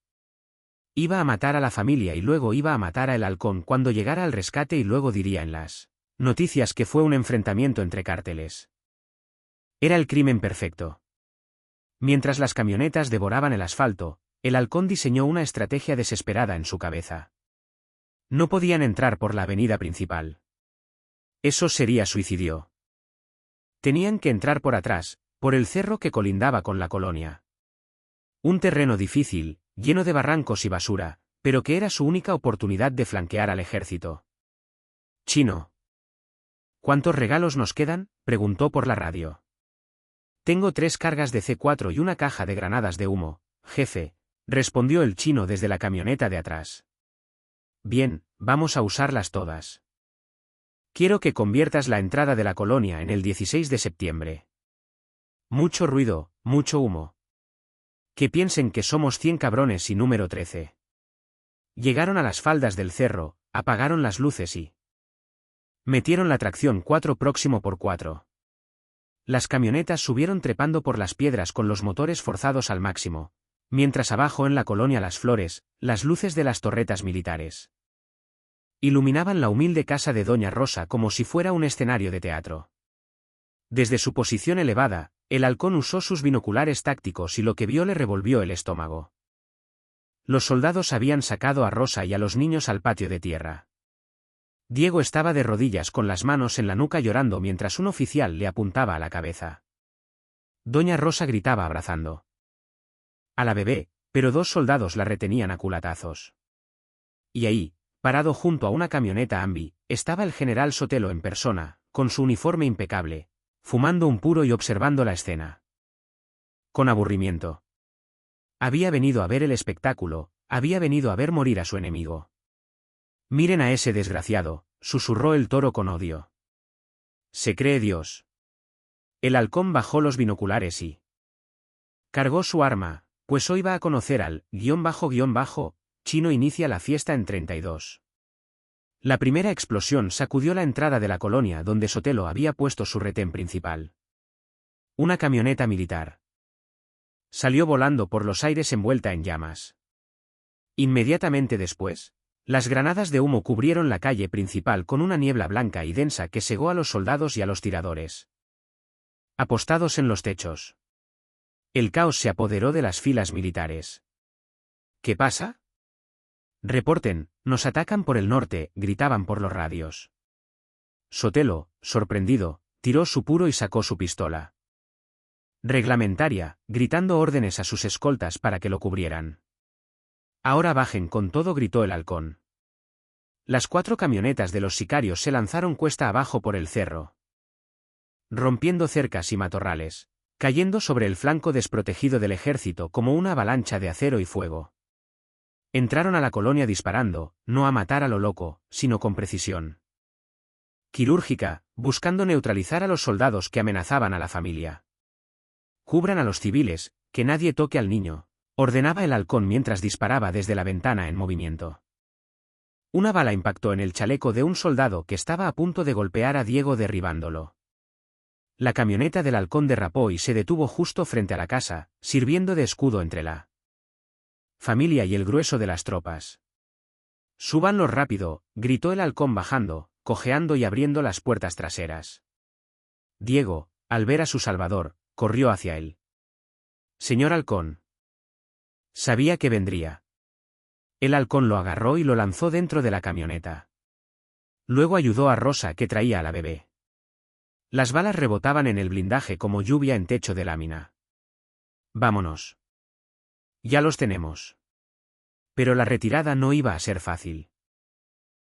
Iba a matar a la familia y luego iba a matar a El Halcón cuando llegara al rescate y luego diría en las noticias que fue un enfrentamiento entre cárteles. Era el crimen perfecto. Mientras las camionetas devoraban el asfalto, El Halcón diseñó una estrategia desesperada en su cabeza. No podían entrar por la avenida principal. Eso sería suicidio. Tenían que entrar por atrás, por el cerro que colindaba con la colonia. Un terreno difícil, lleno de barrancos y basura, pero que era su única oportunidad de flanquear al ejército. Chino. ¿Cuántos regalos nos quedan?, preguntó por la radio. Tengo 3 cargas de C4 y una caja de granadas de humo, jefe, respondió el chino desde la camioneta de atrás. Bien, vamos a usarlas todas. Quiero que conviertas la entrada de la colonia en el 16 de septiembre. Mucho ruido, mucho humo. Que piensen que somos 100 cabrones y número 13. Llegaron a las faldas del cerro, apagaron las luces y metieron la tracción 4 próximo por 4. Las camionetas subieron trepando por las piedras con los motores forzados al máximo, mientras abajo en la colonia Las Flores, las luces de las torretas militares iluminaban la humilde casa de Doña Rosa como si fuera un escenario de teatro. Desde su posición elevada, El Halcón usó sus binoculares tácticos y lo que vio le revolvió el estómago. Los soldados habían sacado a Rosa y a los niños al patio de tierra. Diego estaba de rodillas con las manos en la nuca llorando mientras un oficial le apuntaba a la cabeza. Doña Rosa gritaba abrazando a la bebé, pero 2 soldados la retenían a culatazos. Y ahí, parado junto a una camioneta Ambi, estaba el general Sotelo en persona, con su uniforme impecable, fumando un puro y observando la escena. Con aburrimiento. Había venido a ver el espectáculo, había venido a ver morir a su enemigo. Miren a ese desgraciado, susurró el toro con odio. Se cree Dios. El Halcón bajó los binoculares y cargó su arma, pues hoy va a conocer al __ chino inicia la fiesta en 32. La primera explosión sacudió la entrada de la colonia donde Sotelo había puesto su retén principal. Una camioneta militar salió volando por los aires envuelta en llamas. Inmediatamente después, las granadas de humo cubrieron la calle principal con una niebla blanca y densa que cegó a los soldados y a los tiradores apostados en los techos. El caos se apoderó de las filas militares. ¿Qué pasa? Reporten, nos atacan por el norte, gritaban por los radios. Sotelo, sorprendido, tiró su puro y sacó su pistola reglamentaria, gritando órdenes a sus escoltas para que lo cubrieran. Ahora bajen con todo, gritó El Halcón. Las 4 camionetas de los sicarios se lanzaron cuesta abajo por el cerro, rompiendo cercas y matorrales, cayendo sobre el flanco desprotegido del ejército como una avalancha de acero y fuego. Entraron a la colonia disparando, no a matar a lo loco, sino con precisión quirúrgica, buscando neutralizar a los soldados que amenazaban a la familia. Cubran a los civiles, que nadie toque al niño, ordenaba El Halcón mientras disparaba desde la ventana en movimiento. Una bala impactó en el chaleco de un soldado que estaba a punto de golpear a Diego derribándolo. La camioneta del Halcón derrapó y se detuvo justo frente a la casa, sirviendo de escudo entre la familia y el grueso de las tropas. «Súbanlos rápido», gritó El Halcón bajando, cojeando y abriendo las puertas traseras. Diego, al ver a su salvador, corrió hacia él. «Señor Halcón». Sabía que vendría. El Halcón lo agarró y lo lanzó dentro de la camioneta. Luego ayudó a Rosa, que traía a la bebé. Las balas rebotaban en el blindaje como lluvia en techo de lámina. «Vámonos. Ya los tenemos». Pero la retirada no iba a ser fácil.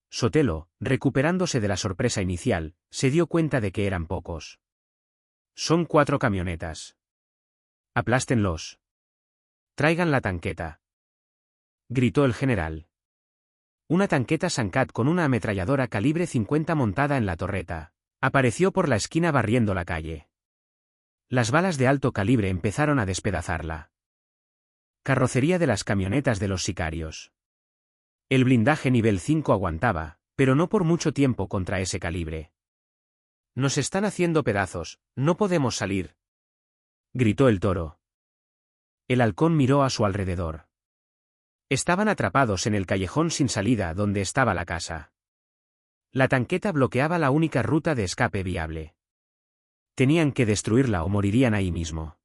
Sotelo, recuperándose de la sorpresa inicial, se dio cuenta de que eran pocos. «Son 4 camionetas. Aplástenlos. Traigan la tanqueta», gritó el general. Una tanqueta Sancat con una ametralladora calibre 50 montada en la torreta apareció por la esquina barriendo la calle. Las balas de alto calibre empezaron a despedazarla carrocería de las camionetas de los sicarios. El blindaje nivel 5 aguantaba, pero no por mucho tiempo contra ese calibre. Nos están haciendo pedazos, no podemos salir, gritó el toro. El halcón miró a su alrededor. Estaban atrapados en el callejón sin salida donde estaba la casa. La tanqueta bloqueaba la única ruta de escape viable. Tenían que destruirla o morirían ahí mismo.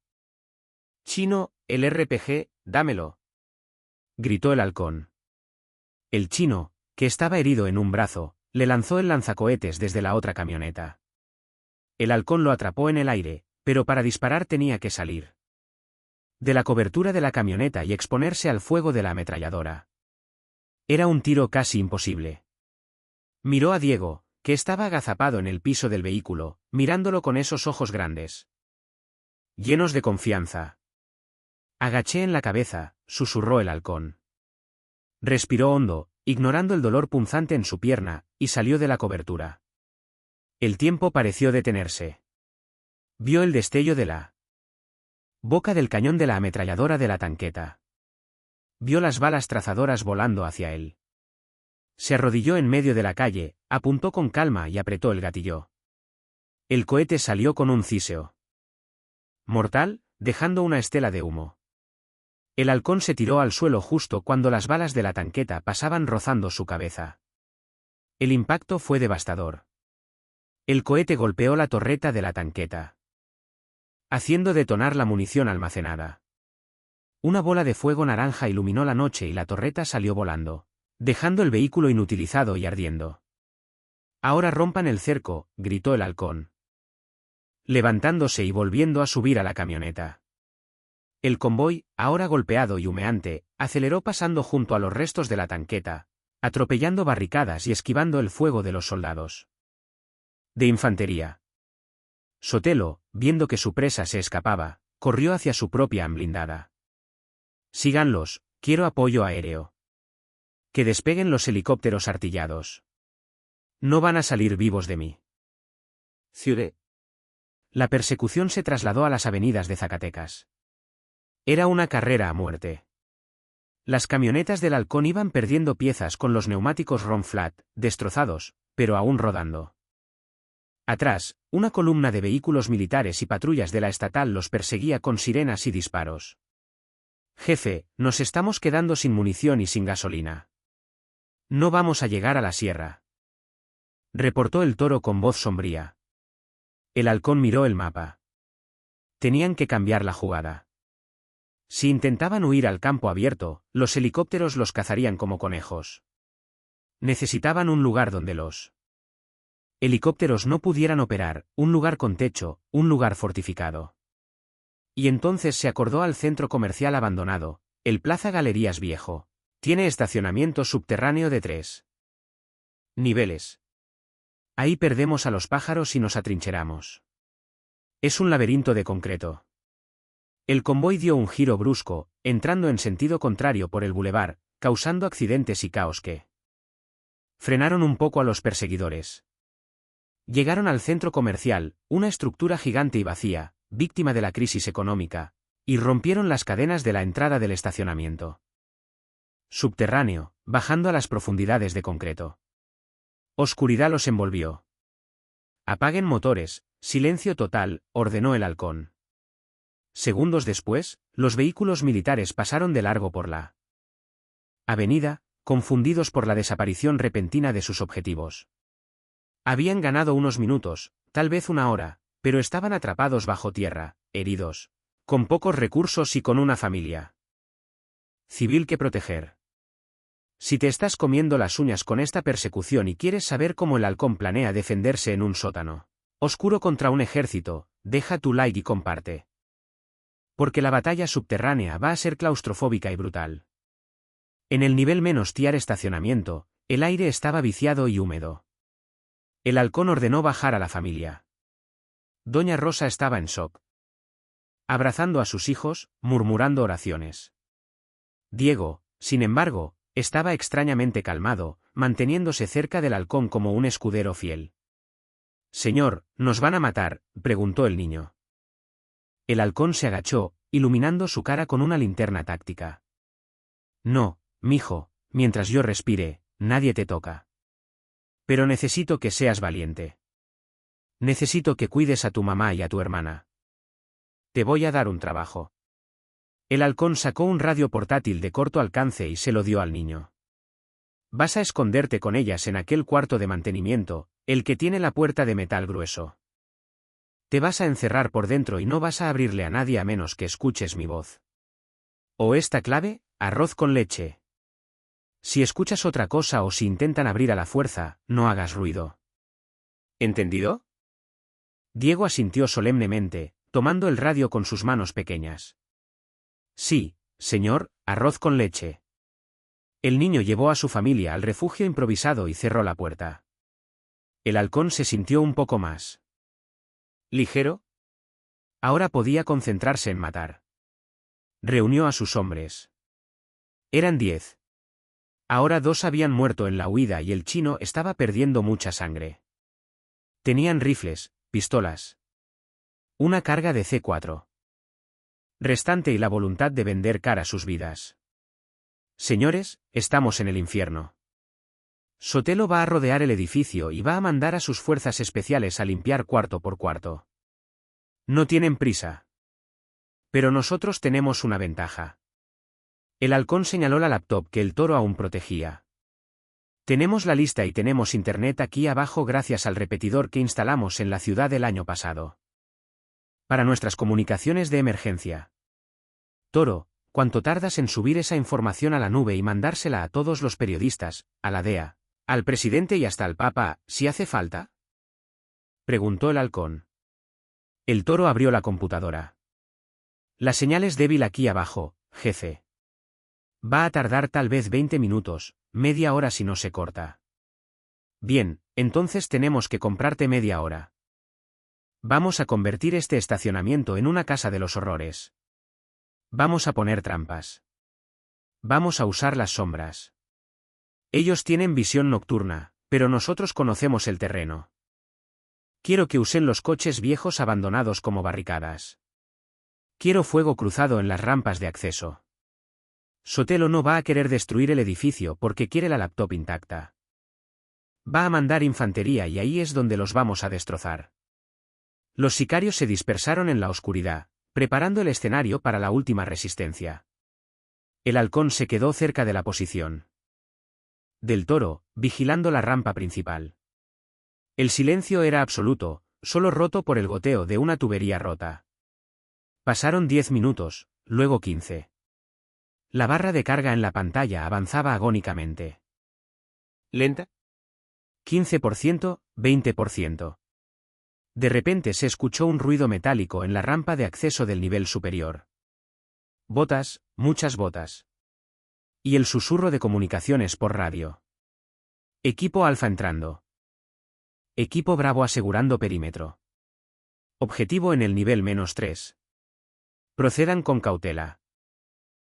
Chino, el RPG, dámelo, gritó el halcón. El chino, que estaba herido en un brazo, le lanzó el lanzacohetes desde la otra camioneta. El halcón lo atrapó en el aire, pero para disparar tenía que salir de la cobertura de la camioneta y exponerse al fuego de la ametralladora. Era un tiro casi imposible. Miró a Diego, que estaba agazapado en el piso del vehículo, mirándolo con esos ojos grandes, llenos de confianza. Agaché en la cabeza, susurró el halcón. Respiró hondo, ignorando el dolor punzante en su pierna, y salió de la cobertura. El tiempo pareció detenerse. Vio el destello de la boca del cañón de la ametralladora de la tanqueta. Vio las balas trazadoras volando hacia él. Se arrodilló en medio de la calle, apuntó con calma y apretó el gatillo. El cohete salió con un ciseo mortal, dejando una estela de humo. El halcón se tiró al suelo justo cuando las balas de la tanqueta pasaban rozando su cabeza. El impacto fue devastador. El cohete golpeó la torreta de la tanqueta, haciendo detonar la munición almacenada. Una bola de fuego naranja iluminó la noche y la torreta salió volando, dejando el vehículo inutilizado y ardiendo. Ahora rompan el cerco, gritó el halcón, levantándose y volviendo a subir a la camioneta. El convoy, ahora golpeado y humeante, aceleró pasando junto a los restos de la tanqueta, atropellando barricadas y esquivando el fuego de los soldados de infantería. Sotelo, viendo que su presa se escapaba, corrió hacia su propia blindada. Síganlos, quiero apoyo aéreo. Que despeguen los helicópteros artillados. No van a salir vivos de mí. Ciudad. La persecución se trasladó a las avenidas de Zacatecas. Era una carrera a muerte. Las camionetas del halcón iban perdiendo piezas con los neumáticos Ron Flat, destrozados, pero aún rodando. Atrás, una columna de vehículos militares y patrullas de la estatal los perseguía con sirenas y disparos. Jefe, nos estamos quedando sin munición y sin gasolina. No vamos a llegar a la sierra, reportó el toro con voz sombría. El halcón miró el mapa. Tenían que cambiar la jugada. Si intentaban huir al campo abierto, los helicópteros los cazarían como conejos. Necesitaban un lugar donde los helicópteros no pudieran operar, un lugar con techo, un lugar fortificado. Y entonces se acordó al centro comercial abandonado, el Plaza Galerías Viejo. Tiene estacionamiento subterráneo de 3 niveles. Ahí perdemos a los pájaros y nos atrincheramos. Es un laberinto de concreto. El convoy dio un giro brusco, entrando en sentido contrario por el bulevar, causando accidentes y caos que frenaron un poco a los perseguidores. Llegaron al centro comercial, una estructura gigante y vacía, víctima de la crisis económica, y rompieron las cadenas de la entrada del estacionamiento subterráneo, bajando a las profundidades de concreto. Oscuridad los envolvió. Apaguen motores, silencio total, ordenó el halcón. Segundos después, los vehículos militares pasaron de largo por la avenida, confundidos por la desaparición repentina de sus objetivos. Habían ganado unos minutos, tal vez una hora, pero estaban atrapados bajo tierra, heridos, con pocos recursos y con una familia civil que proteger. Si te estás comiendo las uñas con esta persecución y quieres saber cómo el halcón planea defenderse en un sótano oscuro contra un ejército, deja tu like y comparte. Porque la batalla subterránea va a ser claustrofóbica y brutal. En el nivel menos tier estacionamiento, el aire estaba viciado y húmedo. El halcón ordenó bajar a la familia. Doña Rosa estaba en shock, abrazando a sus hijos, murmurando oraciones. Diego, sin embargo, estaba extrañamente calmado, manteniéndose cerca del halcón como un escudero fiel. Señor, ¿nos van a matar?, preguntó el niño. El halcón se agachó, iluminando su cara con una linterna táctica. No, mijo, mientras yo respire, nadie te toca. Pero necesito que seas valiente. Necesito que cuides a tu mamá y a tu hermana. Te voy a dar un trabajo. El halcón sacó un radio portátil de corto alcance y se lo dio al niño. Vas a esconderte con ellas en aquel cuarto de mantenimiento, el que tiene la puerta de metal grueso. Te vas a encerrar por dentro y no vas a abrirle a nadie a menos que escuches mi voz. O esta clave, arroz con leche. Si escuchas otra cosa o si intentan abrir a la fuerza, no hagas ruido. ¿Entendido? Diego asintió solemnemente, tomando el radio con sus manos pequeñas. Sí, señor, arroz con leche. El niño llevó a su familia al refugio improvisado y cerró la puerta. El halcón se sintió un poco más ligero. Ahora podía concentrarse en matar. Reunió a sus hombres. Eran 10. Ahora 2 habían muerto en la huida y el chino estaba perdiendo mucha sangre. Tenían rifles, pistolas. Una carga de C4. Restante y la voluntad de vender cara sus vidas. Señores, estamos en el infierno. Sotelo va a rodear el edificio y va a mandar a sus fuerzas especiales a limpiar cuarto por cuarto. No tienen prisa. Pero nosotros tenemos una ventaja. El halcón señaló la laptop que el toro aún protegía. Tenemos la lista y tenemos internet aquí abajo gracias al repetidor que instalamos en la ciudad el año pasado. Para nuestras comunicaciones de emergencia. Toro, ¿cuánto tardas en subir esa información a la nube y mandársela a todos los periodistas, a la DEA, al presidente y hasta al Papa, si hace falta? Preguntó el halcón. El toro abrió la computadora. La señal es débil aquí abajo, jefe. Va a tardar tal vez 20 minutos, media hora si no se corta. Bien, entonces tenemos que comprarte media hora. Vamos a convertir este estacionamiento en una casa de los horrores. Vamos a poner trampas. Vamos a usar las sombras. Ellos tienen visión nocturna, pero nosotros conocemos el terreno. Quiero que usen los coches viejos abandonados como barricadas. Quiero fuego cruzado en las rampas de acceso. Sotelo no va a querer destruir el edificio porque quiere la laptop intacta. Va a mandar infantería y ahí es donde los vamos a destrozar. Los sicarios se dispersaron en la oscuridad, preparando el escenario para la última resistencia. El halcón se quedó cerca de la posición del toro, vigilando la rampa principal. El silencio era absoluto, solo roto por el goteo de una tubería rota. Pasaron 10 minutos, luego 15. La barra de carga en la pantalla avanzaba agónicamente. ¿Lenta? 15%, 20%. De repente se escuchó un ruido metálico en la rampa de acceso del nivel superior. Botas, muchas botas. Y el susurro de comunicaciones por radio. Equipo Alfa entrando. Equipo Bravo asegurando perímetro. Objetivo en el nivel -3. Procedan con cautela.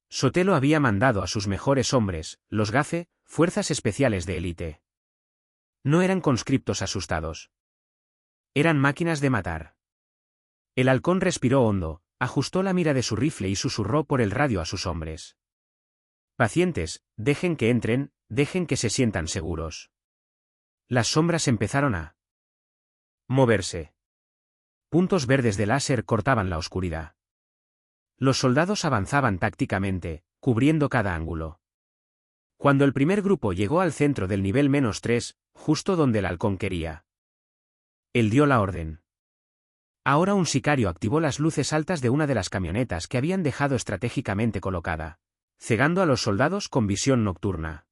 Sotelo había mandado a sus mejores hombres, los GAFE, fuerzas especiales de élite. No eran conscriptos asustados. Eran máquinas de matar. El halcón respiró hondo, ajustó la mira de su rifle y susurró por el radio a sus hombres. Pacientes, dejen que entren, dejen que se sientan seguros. Las sombras empezaron a moverse. Puntos verdes de láser cortaban la oscuridad. Los soldados avanzaban tácticamente, cubriendo cada ángulo. Cuando el primer grupo llegó al centro del nivel -3, justo donde el halcón quería, él dio la orden. Ahora un sicario activó las luces altas de una de las camionetas que habían dejado estratégicamente colocada, cegando a los soldados con visión nocturna.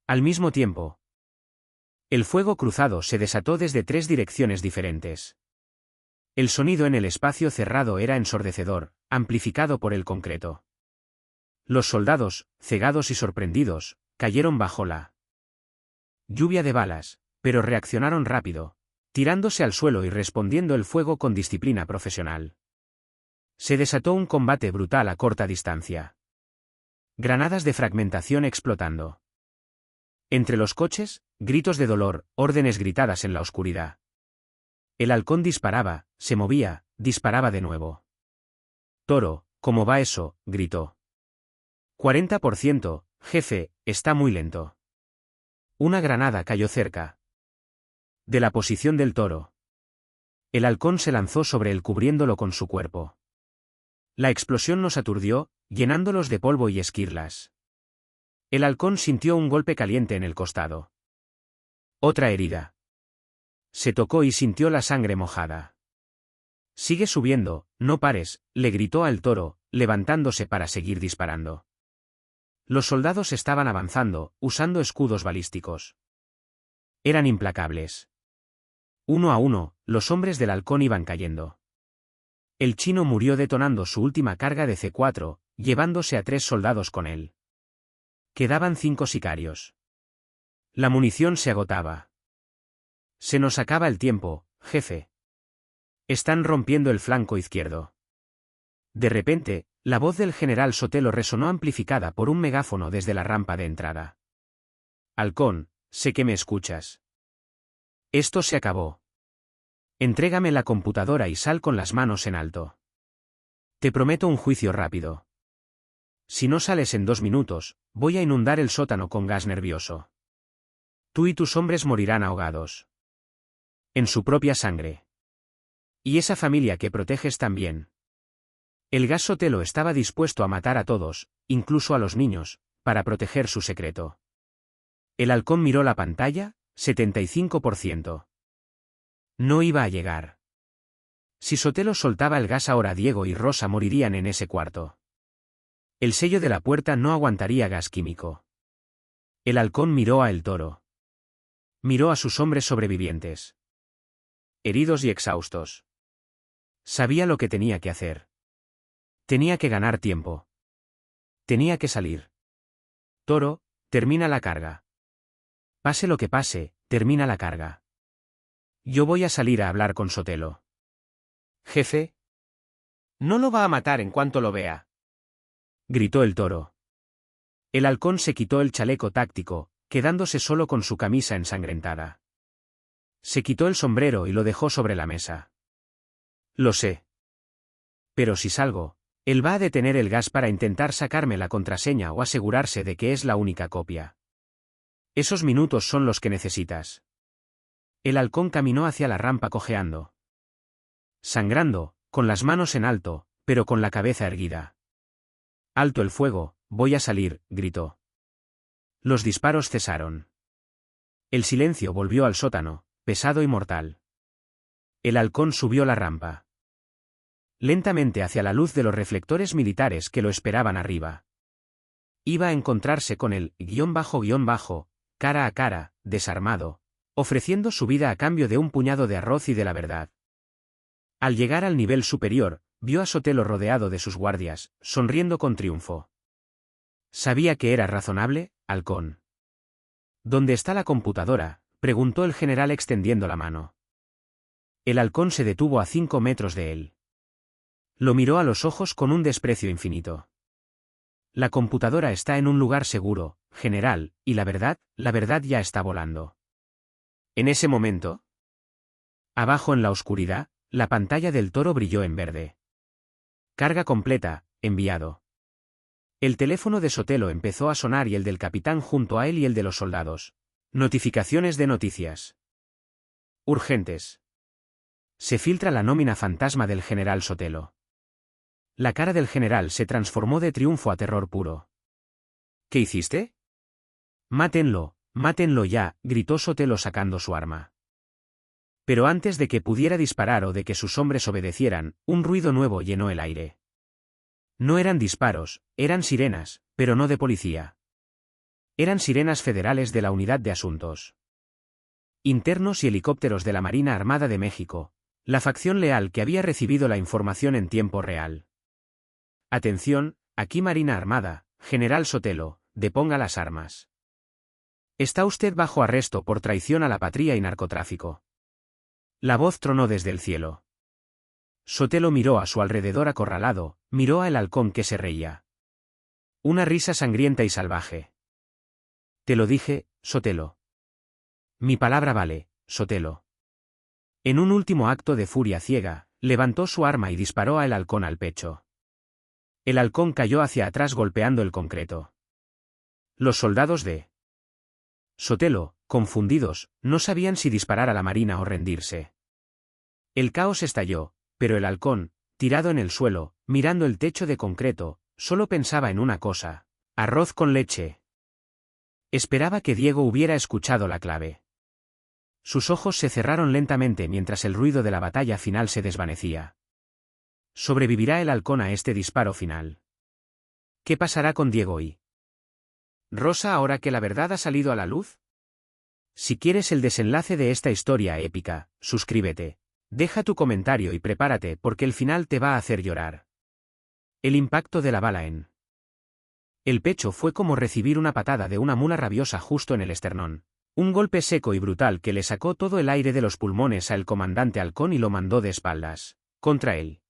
Al mismo tiempo, el fuego cruzado se desató desde 3 direcciones diferentes. El sonido en el espacio cerrado era ensordecedor, amplificado por el concreto. Los soldados, cegados y sorprendidos, cayeron bajo la lluvia de balas, pero reaccionaron rápido, tirándose al suelo y respondiendo el fuego con disciplina profesional. Se desató un combate brutal a corta distancia. Granadas de fragmentación explotando. Entre los coches, gritos de dolor, órdenes gritadas en la oscuridad. El halcón disparaba, se movía, disparaba de nuevo. Toro, ¿cómo va eso?, gritó. 40%, jefe, está muy lento. Una granada cayó cerca, De la posición del toro. El halcón se lanzó sobre él cubriéndolo con su cuerpo. La explosión nos aturdió, llenándolos de polvo y esquirlas. El halcón sintió un golpe caliente en el costado. Otra herida. Se tocó y sintió la sangre mojada. Sigue subiendo, no pares, le gritó al toro, levantándose para seguir disparando. Los soldados estaban avanzando, usando escudos balísticos. Eran implacables. Uno a uno, los hombres del halcón iban cayendo. El chino murió detonando su última carga de C4, llevándose a 3 soldados con él. Quedaban 5 sicarios. La munición se agotaba. Se nos acaba el tiempo, jefe. Están rompiendo el flanco izquierdo. De repente, la voz del general Sotelo resonó amplificada por un megáfono desde la rampa de entrada. Halcón, sé que me escuchas. Esto se acabó. Entrégame la computadora y sal con las manos en alto. Te prometo un juicio rápido. Si no sales en 2 minutos, voy a inundar el sótano con gas nervioso. Tú y tus hombres morirán ahogados. En su propia sangre. Y esa familia que proteges también. El gas Sotelo estaba dispuesto a matar a todos, incluso a los niños, para proteger su secreto. El halcón miró la pantalla, 75%. No iba a llegar. Si Sotelo soltaba el gas ahora, Diego y Rosa morirían en ese cuarto. El sello de la puerta no aguantaría gas químico. El halcón miró a el toro. Miró a sus hombres sobrevivientes. Heridos y exhaustos. Sabía lo que tenía que hacer. Tenía que ganar tiempo. Tenía que salir. Toro, termina la carga. Pase lo que pase, termina la carga. Yo voy a salir a hablar con Sotelo. Jefe. No lo va a matar en cuanto lo vea. Gritó el toro. El halcón se quitó el chaleco táctico, quedándose solo con su camisa ensangrentada. Se quitó el sombrero y lo dejó sobre la mesa. Lo sé. Pero si salgo, él va a detener el gas para intentar sacarme la contraseña o asegurarse de que es la única copia. Esos minutos son los que necesitas. El halcón caminó hacia la rampa cojeando. Sangrando, con las manos en alto, pero con la cabeza erguida. Alto el fuego, voy a salir, gritó. Los disparos cesaron. El silencio volvió al sótano, pesado y mortal. El halcón subió la rampa. Lentamente hacia la luz de los reflectores militares que lo esperaban arriba. Iba a encontrarse con el __, cara a cara, desarmado, ofreciendo su vida a cambio de un puñado de arroz y de la verdad. Al llegar al nivel superior, vio a Sotelo rodeado de sus guardias, sonriendo con triunfo. Sabía que era razonable, halcón. ¿Dónde está la computadora?, preguntó el general extendiendo la mano. El halcón se detuvo a 5 metros de él. Lo miró a los ojos con un desprecio infinito. La computadora está en un lugar seguro, general, y la verdad ya está volando. En ese momento, abajo en la oscuridad, la pantalla del toro brilló en verde. Carga completa, enviado. El teléfono de Sotelo empezó a sonar y el del capitán junto a él y el de los soldados. Notificaciones de noticias. Urgentes. Se filtra la nómina fantasma del general Sotelo. La cara del general se transformó de triunfo a terror puro. ¿Qué hiciste? Mátenlo, mátenlo ya, gritó Sotelo sacando su arma. Pero antes de que pudiera disparar o de que sus hombres obedecieran, un ruido nuevo llenó el aire. No eran disparos, eran sirenas, pero no de policía. Eran sirenas federales de la Unidad de Asuntos Internos y helicópteros de la Marina Armada de México, la facción leal que había recibido la información en tiempo real. Atención, aquí Marina Armada, General Sotelo, deponga las armas. Está usted bajo arresto por traición a la patria y narcotráfico. La voz tronó desde el cielo. Sotelo miró a su alrededor acorralado, miró al halcón que se reía. Una risa sangrienta y salvaje. Te lo dije, Sotelo. Mi palabra vale, Sotelo. En un último acto de furia ciega, levantó su arma y disparó al halcón al pecho. El halcón cayó hacia atrás golpeando el concreto. Los soldados de Sotelo, confundidos, no sabían si disparar a la marina o rendirse. El caos estalló, pero el halcón, tirado en el suelo, mirando el techo de concreto, solo pensaba en una cosa: arroz con leche. Esperaba que Diego hubiera escuchado la clave. Sus ojos se cerraron lentamente mientras el ruido de la batalla final se desvanecía. ¿Sobrevivirá el halcón a este disparo final? ¿Qué pasará con Diego y Rosa ahora que la verdad ha salido a la luz? Si quieres el desenlace de esta historia épica, suscríbete, deja tu comentario y prepárate porque el final te va a hacer llorar. El impacto de la bala en el pecho fue como recibir una patada de una mula rabiosa justo en el esternón. Un golpe seco y brutal que le sacó todo el aire de los pulmones al comandante halcón y lo mandó de espaldas contra él.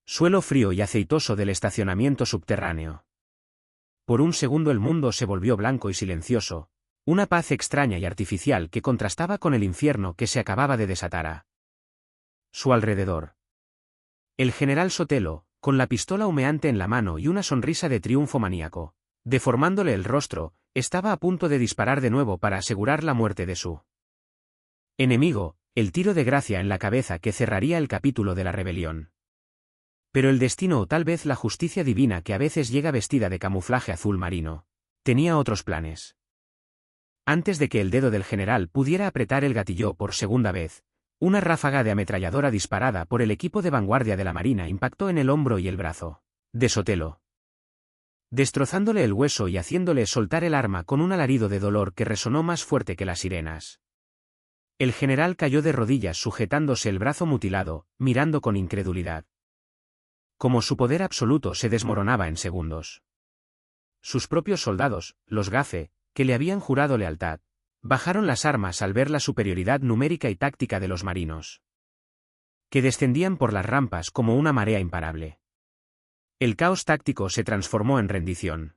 Suelo frío y aceitoso del estacionamiento subterráneo. Por un segundo el mundo se volvió blanco y silencioso, una paz extraña y artificial que contrastaba con el infierno que se acababa de desatar a su alrededor. El general Sotelo, con la pistola humeante en la mano y una sonrisa de triunfo maníaco, deformándole el rostro, estaba a punto de disparar de nuevo para asegurar la muerte de su enemigo, el tiro de gracia en la cabeza que cerraría el capítulo de la rebelión. Pero el destino o tal vez la justicia divina que a veces llega vestida de camuflaje azul marino, tenía otros planes. Antes de que el dedo del general pudiera apretar el gatillo por segunda vez, una ráfaga de ametralladora disparada por el equipo de vanguardia de la Marina impactó en el hombro y el brazo de Sotelo, destrozándole el hueso y haciéndole soltar el arma con un alarido de dolor que resonó más fuerte que las sirenas. El general cayó de rodillas sujetándose el brazo mutilado, mirando con incredulidad. Como su poder absoluto se desmoronaba en segundos. Sus propios soldados, los Gafe, que le habían jurado lealtad, bajaron las armas al ver la superioridad numérica y táctica de los marinos, que descendían por las rampas como una marea imparable. El caos táctico se transformó en rendición.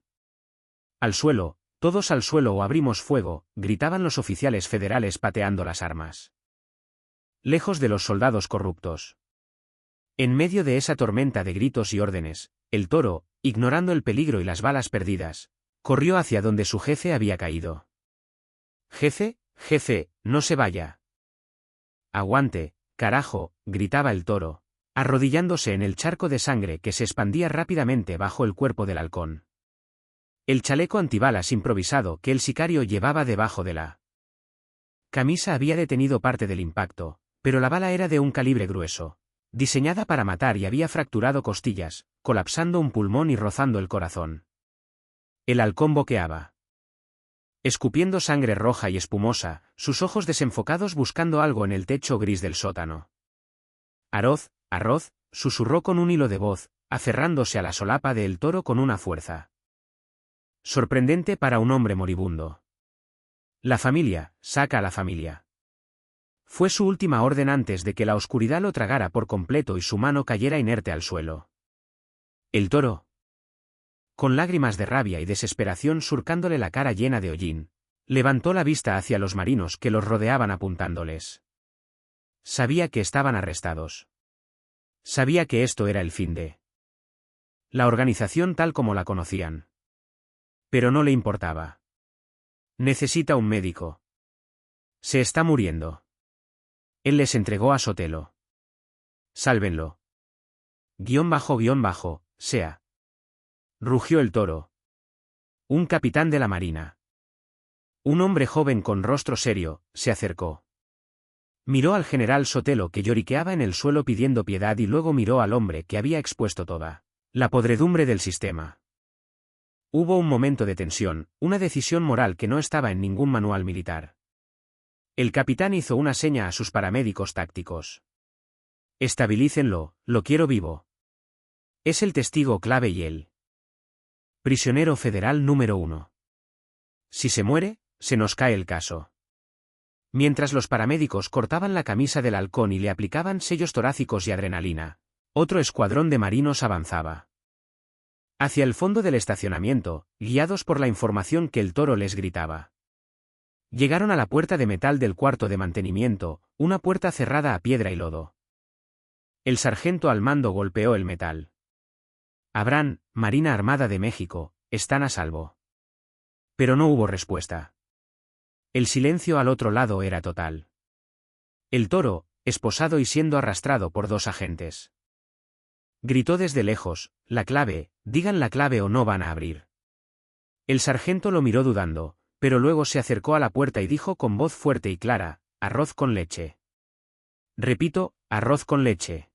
Al suelo, todos al suelo o abrimos fuego, gritaban los oficiales federales pateando las armas. Lejos de los soldados corruptos. En medio de esa tormenta de gritos y órdenes, el Toro, ignorando el peligro y las balas perdidas, corrió hacia donde su jefe había caído. «Jefe, jefe, no se vaya». «Aguante, carajo», gritaba el Toro, arrodillándose en el charco de sangre que se expandía rápidamente bajo el cuerpo del halcón. El chaleco antibalas improvisado que el sicario llevaba debajo de la camisa había detenido parte del impacto, pero la bala era de un calibre grueso, diseñada para matar y había fracturado costillas, colapsando un pulmón y rozando el corazón. El halcón boqueaba, escupiendo sangre roja y espumosa, sus ojos desenfocados buscando algo en el techo gris del sótano. «Arroz, arroz», susurró con un hilo de voz, aferrándose a la solapa de El Toro con una fuerza sorprendente para un hombre moribundo. «La familia, saca a la familia». Fue su última orden antes de que la oscuridad lo tragara por completo y su mano cayera inerte al suelo. El Toro, con lágrimas de rabia y desesperación surcándole la cara llena de hollín, levantó la vista hacia los marinos que los rodeaban apuntándoles. Sabía que estaban arrestados. Sabía que esto era el fin de la organización tal como la conocían. Pero no le importaba. «Necesita un médico. Se está muriendo». Él les entregó a Sotelo. «Sálvenlo». «Sea». Rugió el Toro. Un capitán de la marina. Un hombre joven con rostro serio, se acercó. Miró al general Sotelo que lloriqueaba en el suelo pidiendo piedad y luego miró al hombre que había expuesto toda la podredumbre del sistema. Hubo un momento de tensión, una decisión moral que no estaba en ningún manual militar. El capitán hizo una seña a sus paramédicos tácticos. «Estabilícenlo, lo quiero vivo». Es el testigo clave y el prisionero federal número 1. Si se muere, se nos cae el caso. Mientras los paramédicos cortaban la camisa del halcón y le aplicaban sellos torácicos y adrenalina, otro escuadrón de marinos avanzaba hacia el fondo del estacionamiento, guiados por la información que el Toro les gritaba. Llegaron a la puerta de metal del cuarto de mantenimiento, una puerta cerrada a piedra y lodo. El sargento al mando golpeó el metal. «Abraham, Marina Armada de México, están a salvo». Pero no hubo respuesta. El silencio al otro lado era total. El toro, esposado y siendo arrastrado por 2 agentes. Gritó desde lejos, la clave, digan la clave o no van a abrir. El sargento lo miró dudando, pero luego se acercó a la puerta y dijo con voz fuerte y clara, arroz con leche. Repito, arroz con leche.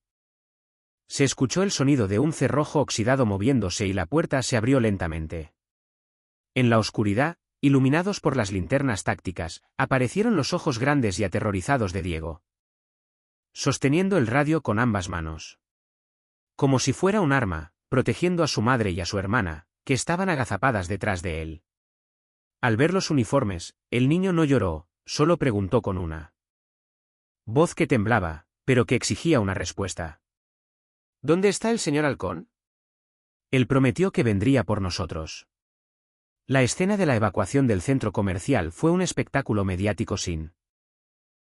Se escuchó el sonido de un cerrojo oxidado moviéndose y la puerta se abrió lentamente. En la oscuridad, iluminados por las linternas tácticas, aparecieron los ojos grandes y aterrorizados de Diego. Sosteniendo el radio con ambas manos. Como si fuera un arma, protegiendo a su madre y a su hermana, que estaban agazapadas detrás de él. Al ver los uniformes, el niño no lloró, solo preguntó con una voz que temblaba, pero que exigía una respuesta. ¿Dónde está el señor Halcón? Él prometió que vendría por nosotros. La escena de la evacuación del centro comercial fue un espectáculo mediático sin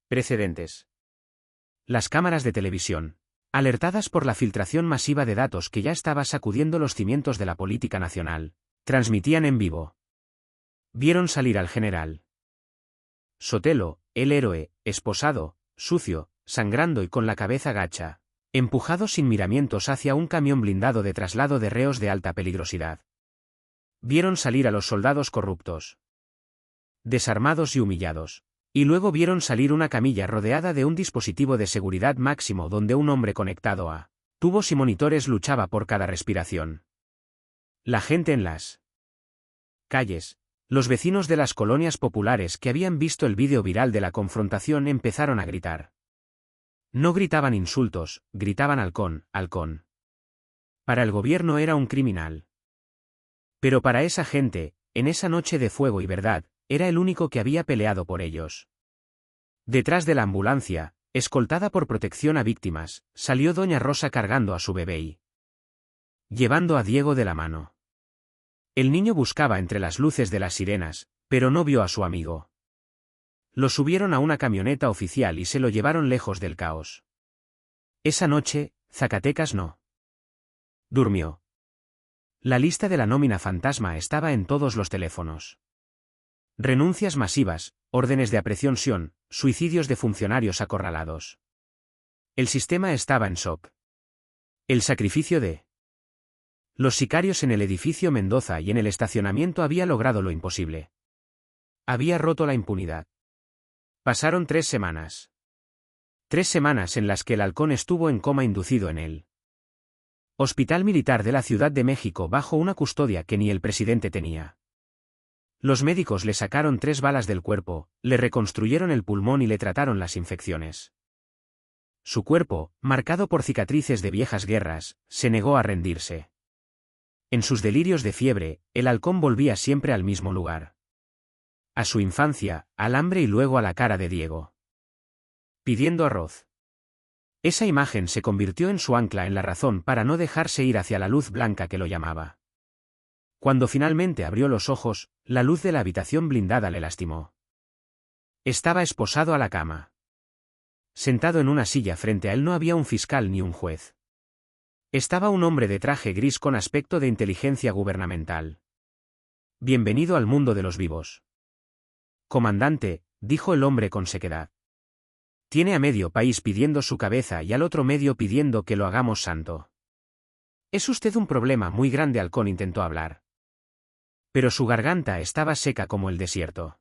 precedentes. Las cámaras de televisión, alertadas por la filtración masiva de datos que ya estaba sacudiendo los cimientos de la política nacional, transmitían en vivo. Vieron salir al general Sotelo, el héroe, esposado, sucio, sangrando y con la cabeza gacha, empujado sin miramientos hacia un camión blindado de traslado de reos de alta peligrosidad. Vieron salir a los soldados corruptos, desarmados y humillados. Y luego vieron salir una camilla rodeada de un dispositivo de seguridad máximo donde un hombre conectado a tubos y monitores luchaba por cada respiración. La gente en las calles, los vecinos de las colonias populares que habían visto el vídeo viral de la confrontación empezaron a gritar. No gritaban insultos, gritaban halcón, halcón. Para el gobierno era un criminal. Pero para esa gente, en esa noche de fuego y verdad, era el único que había peleado por ellos. Detrás de la ambulancia, escoltada por protección a víctimas, salió doña Rosa cargando a su bebé y llevando a Diego de la mano. El niño buscaba entre las luces de las sirenas, pero no vio a su amigo. Lo subieron a una camioneta oficial y se lo llevaron lejos del caos. Esa noche, Zacatecas no durmió. La lista de la nómina fantasma estaba en todos los teléfonos. Renuncias masivas, órdenes de aprehensión, suicidios de funcionarios acorralados. El sistema estaba en shock. El sacrificio de los sicarios en el edificio Mendoza y en el estacionamiento había logrado lo imposible. Había roto la impunidad. Pasaron 3 semanas. 3 semanas en las que el halcón estuvo en coma inducido en el Hospital Militar de la Ciudad de México bajo una custodia que ni el presidente tenía. Los médicos le sacaron 3 balas del cuerpo, le reconstruyeron el pulmón y le trataron las infecciones. Su cuerpo, marcado por cicatrices de viejas guerras, se negó a rendirse. En sus delirios de fiebre, el halcón volvía siempre al mismo lugar. A su infancia, al hambre y luego a la cara de Diego. Pidiendo arroz. Esa imagen se convirtió en su ancla en la razón para no dejarse ir hacia la luz blanca que lo llamaba. Cuando finalmente abrió los ojos, la luz de la habitación blindada le lastimó. Estaba esposado a la cama. Sentado en una silla frente a él no había un fiscal ni un juez. Estaba un hombre de traje gris con aspecto de inteligencia gubernamental. Bienvenido al mundo de los vivos. Comandante, dijo el hombre con sequedad. Tiene a medio país pidiendo su cabeza y al otro medio pidiendo que lo hagamos santo. Es usted un problema muy grande. Halcón intentó hablar. Pero su garganta estaba seca como el desierto.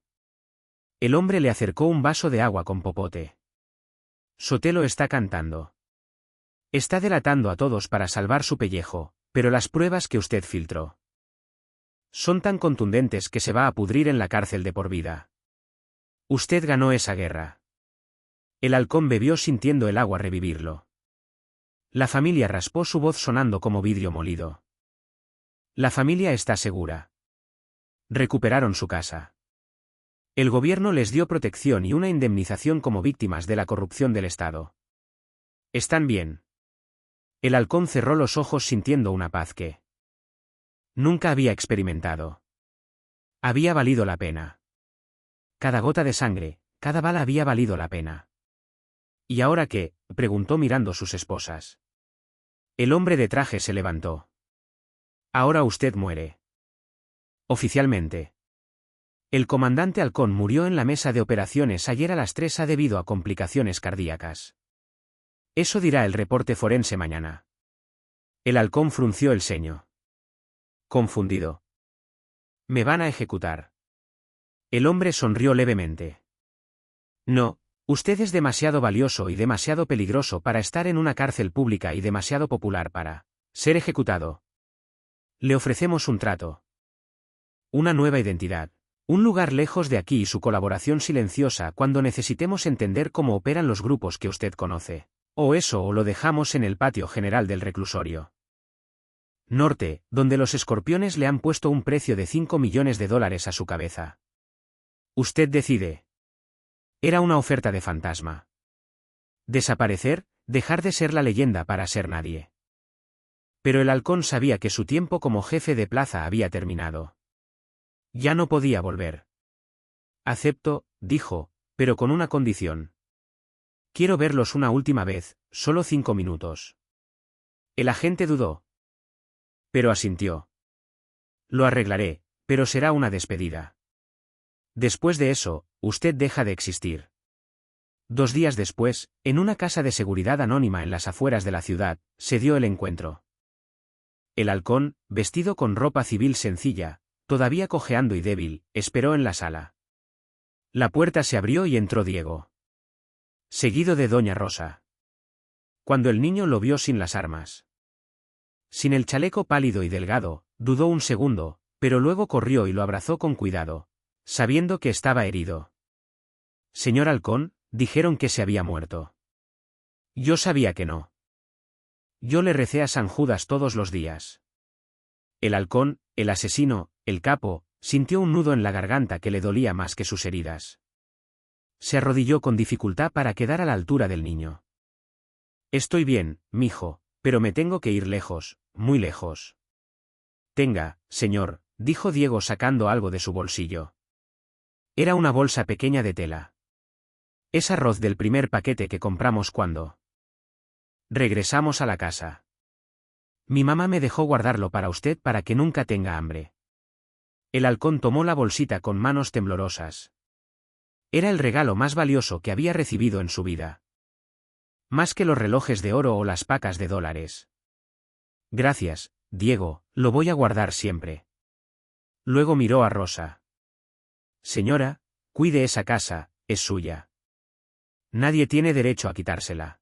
El hombre le acercó un vaso de agua con popote. Sotelo está cantando. Está delatando a todos para salvar su pellejo, pero las pruebas que usted filtró son tan contundentes que se va a pudrir en la cárcel de por vida. Usted ganó esa guerra. El halcón bebió sintiendo el agua revivirlo. La familia raspó su voz sonando como vidrio molido. La familia está segura. Recuperaron su casa. El gobierno les dio protección y una indemnización como víctimas de la corrupción del Estado. ¿Están bien? El halcón cerró los ojos sintiendo una paz que nunca había experimentado. Había valido la pena. Cada gota de sangre, cada bala había valido la pena. ¿Y ahora qué?, preguntó mirando sus esposas. El hombre de traje se levantó. Ahora usted muere. Oficialmente. El comandante Halcón murió en la mesa de operaciones ayer a las 3 debido a complicaciones cardíacas. Eso dirá el reporte forense mañana. El Halcón frunció el ceño. Confundido. Me van a ejecutar. El hombre sonrió levemente. No, usted es demasiado valioso y demasiado peligroso para estar en una cárcel pública y demasiado popular para ser ejecutado. Le ofrecemos un trato. Una nueva identidad. Un lugar lejos de aquí y su colaboración silenciosa cuando necesitemos entender cómo operan los grupos que usted conoce. O eso o lo dejamos en el patio general del reclusorio norte, donde los escorpiones le han puesto un precio de $5 millones a su cabeza. Usted decide. Era una oferta de fantasma. Desaparecer, dejar de ser la leyenda para ser nadie. Pero el Halcón sabía que su tiempo como jefe de plaza había terminado. Ya no podía volver. Acepto, dijo, pero con una condición. Quiero verlos una última vez, solo 5 minutos. El agente dudó. Pero asintió. Lo arreglaré, pero será una despedida. Después de eso, usted deja de existir. 2 días después, en una casa de seguridad anónima en las afueras de la ciudad, se dio el encuentro. El Halcón, vestido con ropa civil sencilla, todavía cojeando y débil, esperó en la sala. La puerta se abrió y entró Diego. Seguido de Doña Rosa. Cuando el niño lo vio sin las armas. Sin el chaleco pálido y delgado, dudó un segundo, pero luego corrió y lo abrazó con cuidado, sabiendo que estaba herido. Señor Halcón, dijeron que se había muerto. Yo sabía que no. Yo le recé a San Judas todos los días. El Halcón, el asesino, el capo, sintió un nudo en la garganta que le dolía más que sus heridas. Se arrodilló con dificultad para quedar a la altura del niño. Estoy bien, mijo, pero me tengo que ir lejos, muy lejos. Tenga, señor, dijo Diego sacando algo de su bolsillo. Era una bolsa pequeña de tela. Es arroz del primer paquete que compramos cuando regresamos a la casa. Mi mamá me dejó guardarlo para usted para que nunca tenga hambre. El Halcón tomó la bolsita con manos temblorosas. Era el regalo más valioso que había recibido en su vida. Más que los relojes de oro o las pacas de dólares. Gracias, Diego, lo voy a guardar siempre. Luego miró a Rosa. Señora, cuide esa casa, es suya. Nadie tiene derecho a quitársela.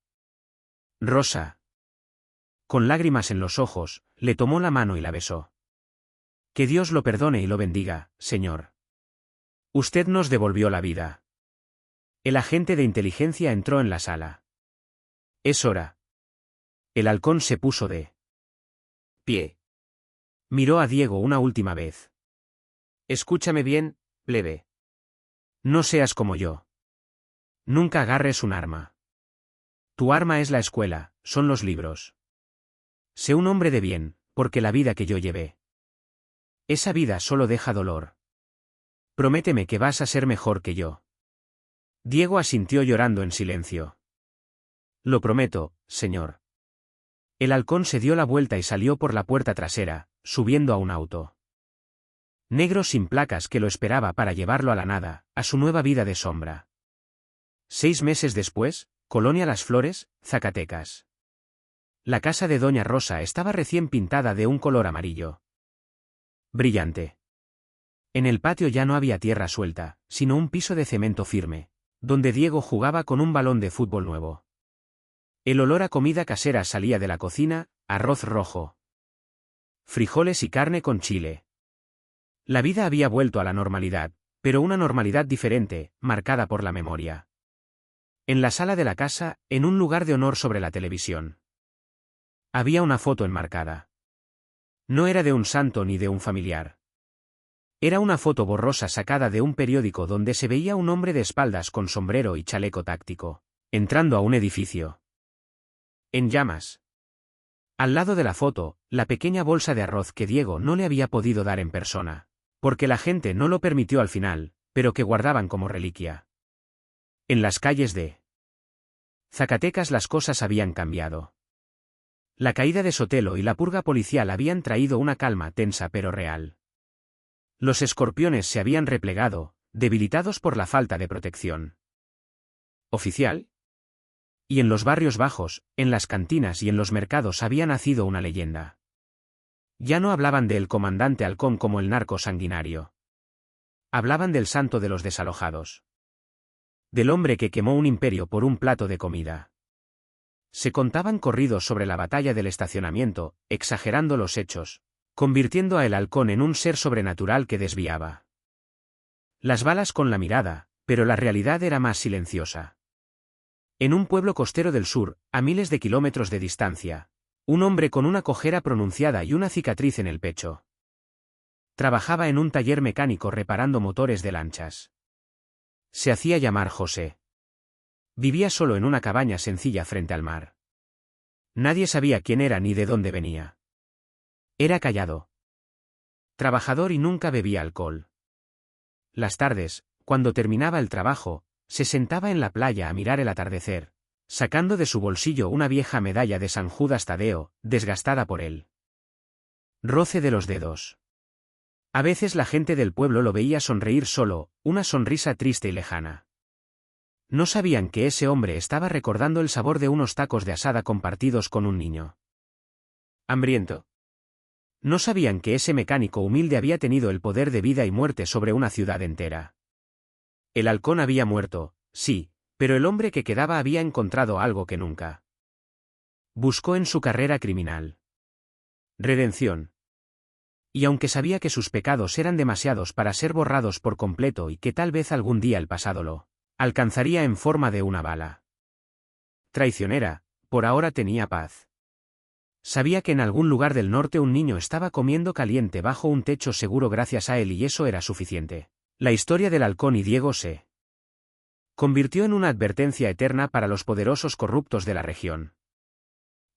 Rosa. Con lágrimas en los ojos, le tomó la mano y la besó. Que Dios lo perdone y lo bendiga, señor. Usted nos devolvió la vida. El agente de inteligencia entró en la sala. Es hora. El Halcón se puso de pie. Miró a Diego una última vez. Escúchame bien, plebe. No seas como yo. Nunca agarres un arma. Tu arma es la escuela, son los libros. Sé un hombre de bien, porque la vida que yo llevé. Esa vida solo deja dolor. Prométeme que vas a ser mejor que yo. Diego asintió llorando en silencio. Lo prometo, señor. El Halcón se dio la vuelta y salió por la puerta trasera, subiendo a un auto negro sin placas que lo esperaba para llevarlo a la nada, a su nueva vida de sombra. 6 meses después, Colonia Las Flores, Zacatecas. La casa de Doña Rosa estaba recién pintada de un color amarillo brillante. En el patio ya no había tierra suelta, sino un piso de cemento firme, donde Diego jugaba con un balón de fútbol nuevo. El olor a comida casera salía de la cocina, arroz rojo, frijoles y carne con chile. La vida había vuelto a la normalidad, pero una normalidad diferente, marcada por la memoria. En la sala de la casa, en un lugar de honor sobre la televisión, había una foto enmarcada. No era de un santo ni de un familiar. Era una foto borrosa sacada de un periódico donde se veía un hombre de espaldas con sombrero y chaleco táctico, entrando a un edificio en llamas. Al lado de la foto, la pequeña bolsa de arroz que Diego no le había podido dar en persona, porque la gente no lo permitió al final, pero que guardaban como reliquia. En las calles de Zacatecas las cosas habían cambiado. La caída de Sotelo y la purga policial habían traído una calma tensa pero real. Los escorpiones se habían replegado, debilitados por la falta de protección. ¿Oficial? Y en los barrios bajos, en las cantinas y en los mercados había nacido una leyenda. Ya no hablaban del comandante halcón como el narco sanguinario. Hablaban del santo de los desalojados. Del hombre que quemó un imperio por un plato de comida. Se contaban corridos sobre la batalla del estacionamiento, exagerando los hechos, convirtiendo a el halcón en un ser sobrenatural que desviaba las balas con la mirada, pero la realidad era más silenciosa. En un pueblo costero del sur, a miles de kilómetros de distancia, un hombre con una cojera pronunciada y una cicatriz en el pecho trabajaba en un taller mecánico reparando motores de lanchas. Se hacía llamar José. Vivía solo en una cabaña sencilla frente al mar. Nadie sabía quién era ni de dónde venía. Era callado, trabajador y nunca bebía alcohol. Las tardes, cuando terminaba el trabajo, se sentaba en la playa a mirar el atardecer, sacando de su bolsillo una vieja medalla de San Judas Tadeo, desgastada por el roce de los dedos. A veces la gente del pueblo lo veía sonreír solo, una sonrisa triste y lejana. No sabían que ese hombre estaba recordando el sabor de unos tacos de asada compartidos con un niño hambriento. No sabían que ese mecánico humilde había tenido el poder de vida y muerte sobre una ciudad entera. El halcón había muerto, sí, pero el hombre que quedaba había encontrado algo que nunca buscó en su carrera criminal: redención. Y aunque sabía que sus pecados eran demasiados para ser borrados por completo y que tal vez algún día el pasado lo alcanzaría en forma de una bala traicionera, por ahora tenía paz. Sabía que en algún lugar del norte un niño estaba comiendo caliente bajo un techo seguro gracias a él y eso era suficiente. La historia del halcón y Diego se convirtió en una advertencia eterna para los poderosos corruptos de la región.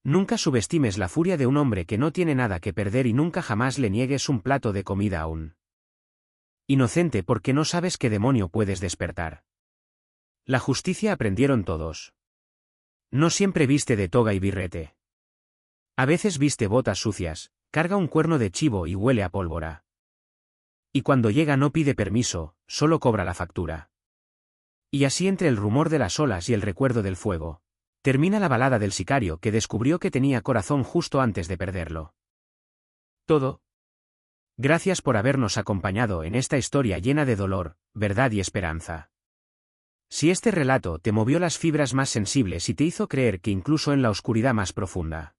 Nunca subestimes la furia de un hombre que no tiene nada que perder y nunca jamás le niegues un plato de comida a un inocente porque no sabes qué demonio puedes despertar. La justicia aprendieron todos. No siempre viste de toga y birrete. A veces viste botas sucias, carga un cuerno de chivo y huele a pólvora. Y cuando llega no pide permiso, solo cobra la factura. Y así entre el rumor de las olas y el recuerdo del fuego, termina la balada del sicario que descubrió que tenía corazón justo antes de perderlo. Todo. Gracias por habernos acompañado en esta historia llena de dolor, verdad y esperanza. Si este relato te movió las fibras más sensibles y te hizo creer que incluso en la oscuridad más profunda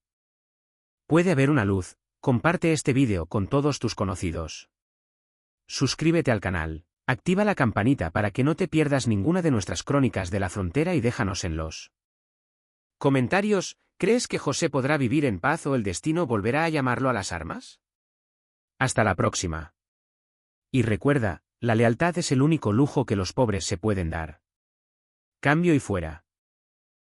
puede haber una luz, comparte este vídeo con todos tus conocidos. Suscríbete al canal, activa la campanita para que no te pierdas ninguna de nuestras crónicas de la frontera y déjanos en los comentarios, ¿crees que José podrá vivir en paz o el destino volverá a llamarlo a las armas? Hasta la próxima. Y recuerda, la lealtad es el único lujo que los pobres se pueden dar. Cambio y fuera.